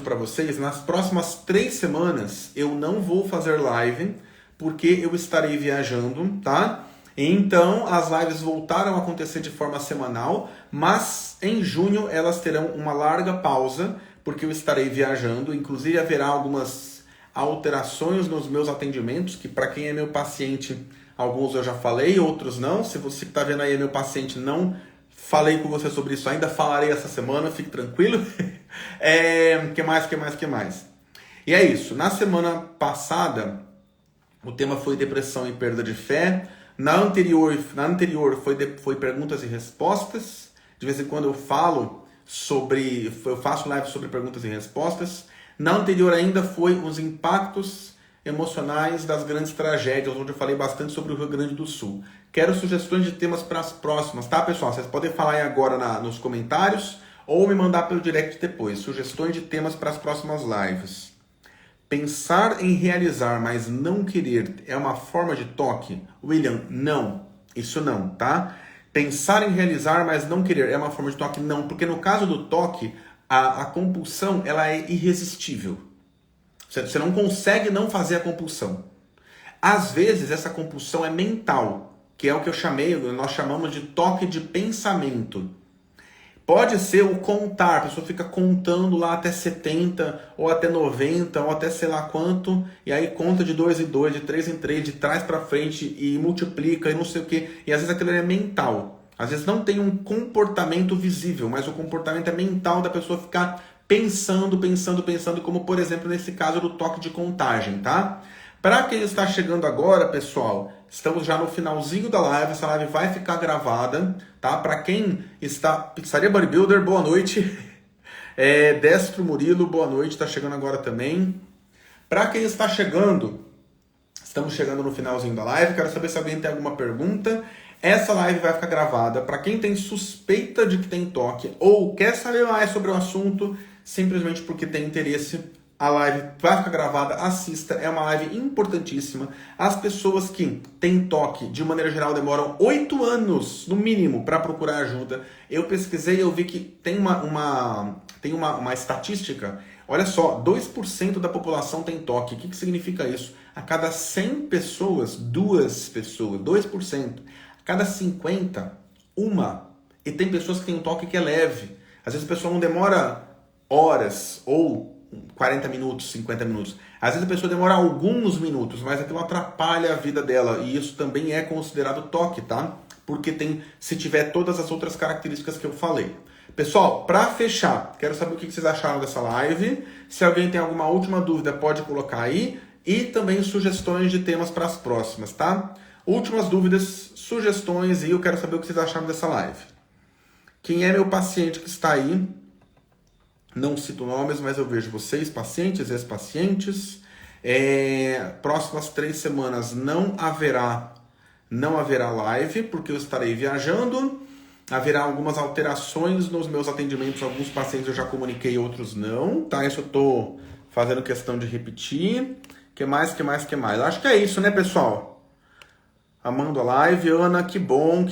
para vocês. Nas próximas 3 semanas eu não vou fazer live porque eu estarei viajando, tá? Então as lives voltaram a acontecer de forma semanal, mas em junho elas terão uma larga pausa porque eu estarei viajando. Inclusive haverá algumas alterações nos meus atendimentos, que para quem é meu paciente, alguns eu já falei, outros não. Se você que está vendo aí é meu paciente, não falei com você sobre isso ainda, falarei essa semana, fique tranquilo. Que mais? E é isso, na semana passada, o tema foi depressão e perda de fé. Na anterior foi perguntas e respostas. De vez em quando eu faço live sobre perguntas e respostas. Na anterior ainda foi os impactos emocionais das grandes tragédias, onde eu falei bastante sobre o Rio Grande do Sul. Quero sugestões de temas para as próximas, tá, pessoal? Vocês podem falar aí agora nos comentários ou me mandar pelo direct depois. Sugestões de temas para as próximas lives. Pensar em realizar, mas não querer é uma forma de toque? William, não. Isso não, tá? Pensar em realizar, mas não querer é uma forma de toque? Não, porque no caso do toque, a compulsão ela é irresistível. Você não consegue não fazer a compulsão. Às vezes essa compulsão é mental, que é o que nós chamamos de toque de pensamento. Pode ser o contar, a pessoa fica contando lá até 70, ou até 90, ou até sei lá quanto, e aí conta de 2 em 2, de 3 em 3, de trás para frente, e multiplica, e não sei o quê. E às vezes aquilo é mental. Às vezes não tem um comportamento visível, mas o comportamento é mental da pessoa ficar pensando, como por exemplo nesse caso do toque de contagem, tá? Para quem está chegando agora, pessoal, estamos já no finalzinho da live, essa live vai ficar gravada, tá? Para quem está... Pizzaria Bodybuilder, boa noite. Destro Murilo, boa noite, está chegando agora também. Para quem está chegando, estamos chegando no finalzinho da live, quero saber se alguém tem alguma pergunta. Essa live vai ficar gravada para quem tem suspeita de que tem toque ou quer saber mais sobre o assunto, simplesmente porque tem interesse. A live vai ficar gravada, assista, é uma live importantíssima. As pessoas que têm toque, de maneira geral, demoram 8 anos, no mínimo, para procurar ajuda. Eu pesquisei e eu vi que tem uma estatística. Olha só, 2% da população tem toque. O que significa isso? A cada 100 pessoas, 2 pessoas, 2%. A cada 50, uma. E tem pessoas que têm um toque que é leve. Às vezes a pessoa não demora horas ou 40 minutos, 50 minutos. Às vezes a pessoa demora alguns minutos, mas aquilo atrapalha a vida dela. E isso também é considerado toque, tá? Porque se tiver todas as outras características que eu falei. Pessoal, para fechar, quero saber o que vocês acharam dessa live. Se alguém tem alguma última dúvida, pode colocar aí. E também sugestões de temas para as próximas, tá? Últimas dúvidas, sugestões e eu quero saber o que vocês acharam dessa live. Quem é meu paciente que está aí? Não cito nomes, mas eu vejo vocês, pacientes, ex-pacientes. Próximas 3 semanas não haverá live, porque eu estarei viajando. Haverá algumas alterações nos meus atendimentos. Alguns pacientes eu já comuniquei, outros não. Tá? Isso eu estou fazendo questão de repetir. Que mais? Acho que é isso, né, pessoal? Amando a live. Ana, que bom.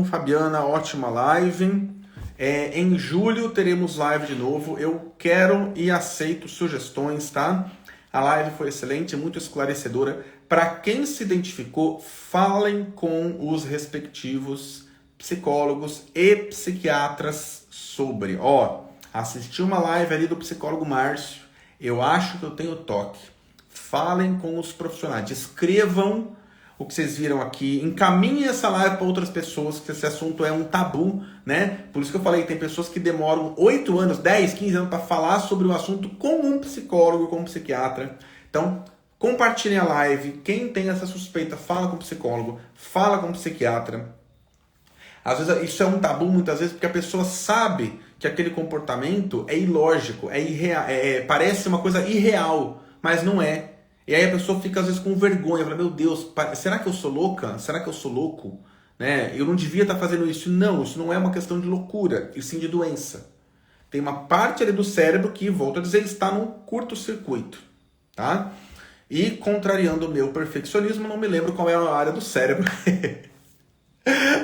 Fabiana, ótima live. Em julho teremos live de novo. Eu quero e aceito sugestões, tá? A live foi excelente, muito esclarecedora. Para quem se identificou, falem com os respectivos psicólogos e psiquiatras sobre. Assisti uma live ali do psicólogo Márcio. Eu acho que eu tenho toque. Falem com os profissionais. Descrevam o que vocês viram aqui, encaminhem essa live para outras pessoas, que esse assunto é um tabu, né? Por isso que eu falei, tem pessoas que demoram 8 anos, 10, 15 anos para falar sobre o assunto com um psicólogo, com um psiquiatra. Então, compartilhem a live. Quem tem essa suspeita, fala com o psicólogo, fala com o psiquiatra. Às vezes isso é um tabu, muitas vezes, porque a pessoa sabe que aquele comportamento é ilógico, é irreal, parece uma coisa irreal, mas não é. E aí a pessoa fica às vezes com vergonha, fala, meu Deus, será que eu sou louca? Será que eu sou louco? Né? Eu não devia estar fazendo isso. Não, isso não é uma questão de loucura, e sim de doença. Tem uma parte ali do cérebro que, volto a dizer, está num curto-circuito. Tá? E contrariando o meu perfeccionismo, não me lembro qual é a área do cérebro.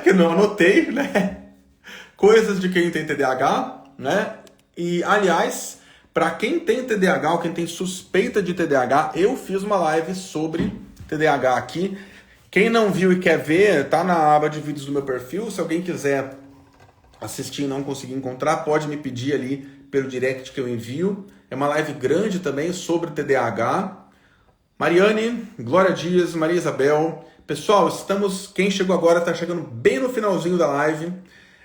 Que não anotei, né? Coisas de quem tem TDAH, né? E, aliás, para quem tem TDAH ou quem tem suspeita de TDAH, eu fiz uma live sobre TDAH aqui. Quem não viu e quer ver, tá na aba de vídeos do meu perfil. Se alguém quiser assistir e não conseguir encontrar, pode me pedir ali pelo direct que eu envio. É uma live grande também sobre TDAH. Mariane, Glória Dias, Maria Isabel. Pessoal, quem chegou agora está chegando bem no finalzinho da live.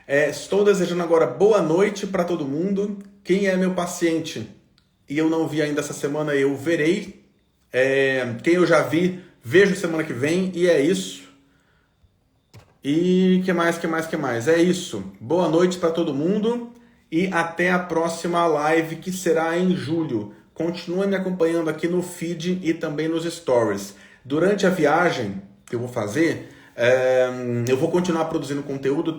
Estou desejando agora boa noite para todo mundo. Quem é meu paciente e eu não vi ainda essa semana, eu verei. Quem eu já vi, vejo semana que vem. E é isso. E que mais? É isso. Boa noite para todo mundo e até a próxima live, que será em julho. Continue me acompanhando aqui no feed e também nos stories. Durante a viagem que eu vou fazer, eu vou continuar produzindo conteúdo.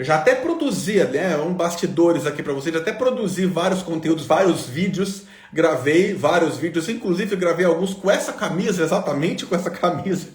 Já até produzi, né, bastidores aqui para vocês, já até produzi vários conteúdos, vários vídeos, gravei vários vídeos, inclusive gravei alguns com essa camisa, exatamente com essa camisa.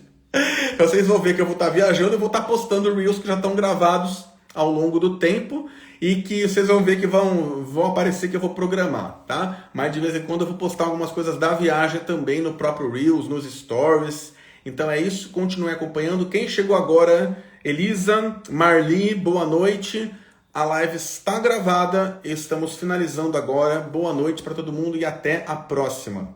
Vocês vão ver que eu vou estar viajando e vou estar postando Reels que já estão gravados ao longo do tempo e que vocês vão ver que vão aparecer que eu vou programar, tá? Mas de vez em quando eu vou postar algumas coisas da viagem também no próprio Reels, nos Stories. Então é isso, continue acompanhando. Quem chegou agora, Elisa, Marli, boa noite. A live está gravada, estamos finalizando agora. Boa noite para todo mundo e até a próxima.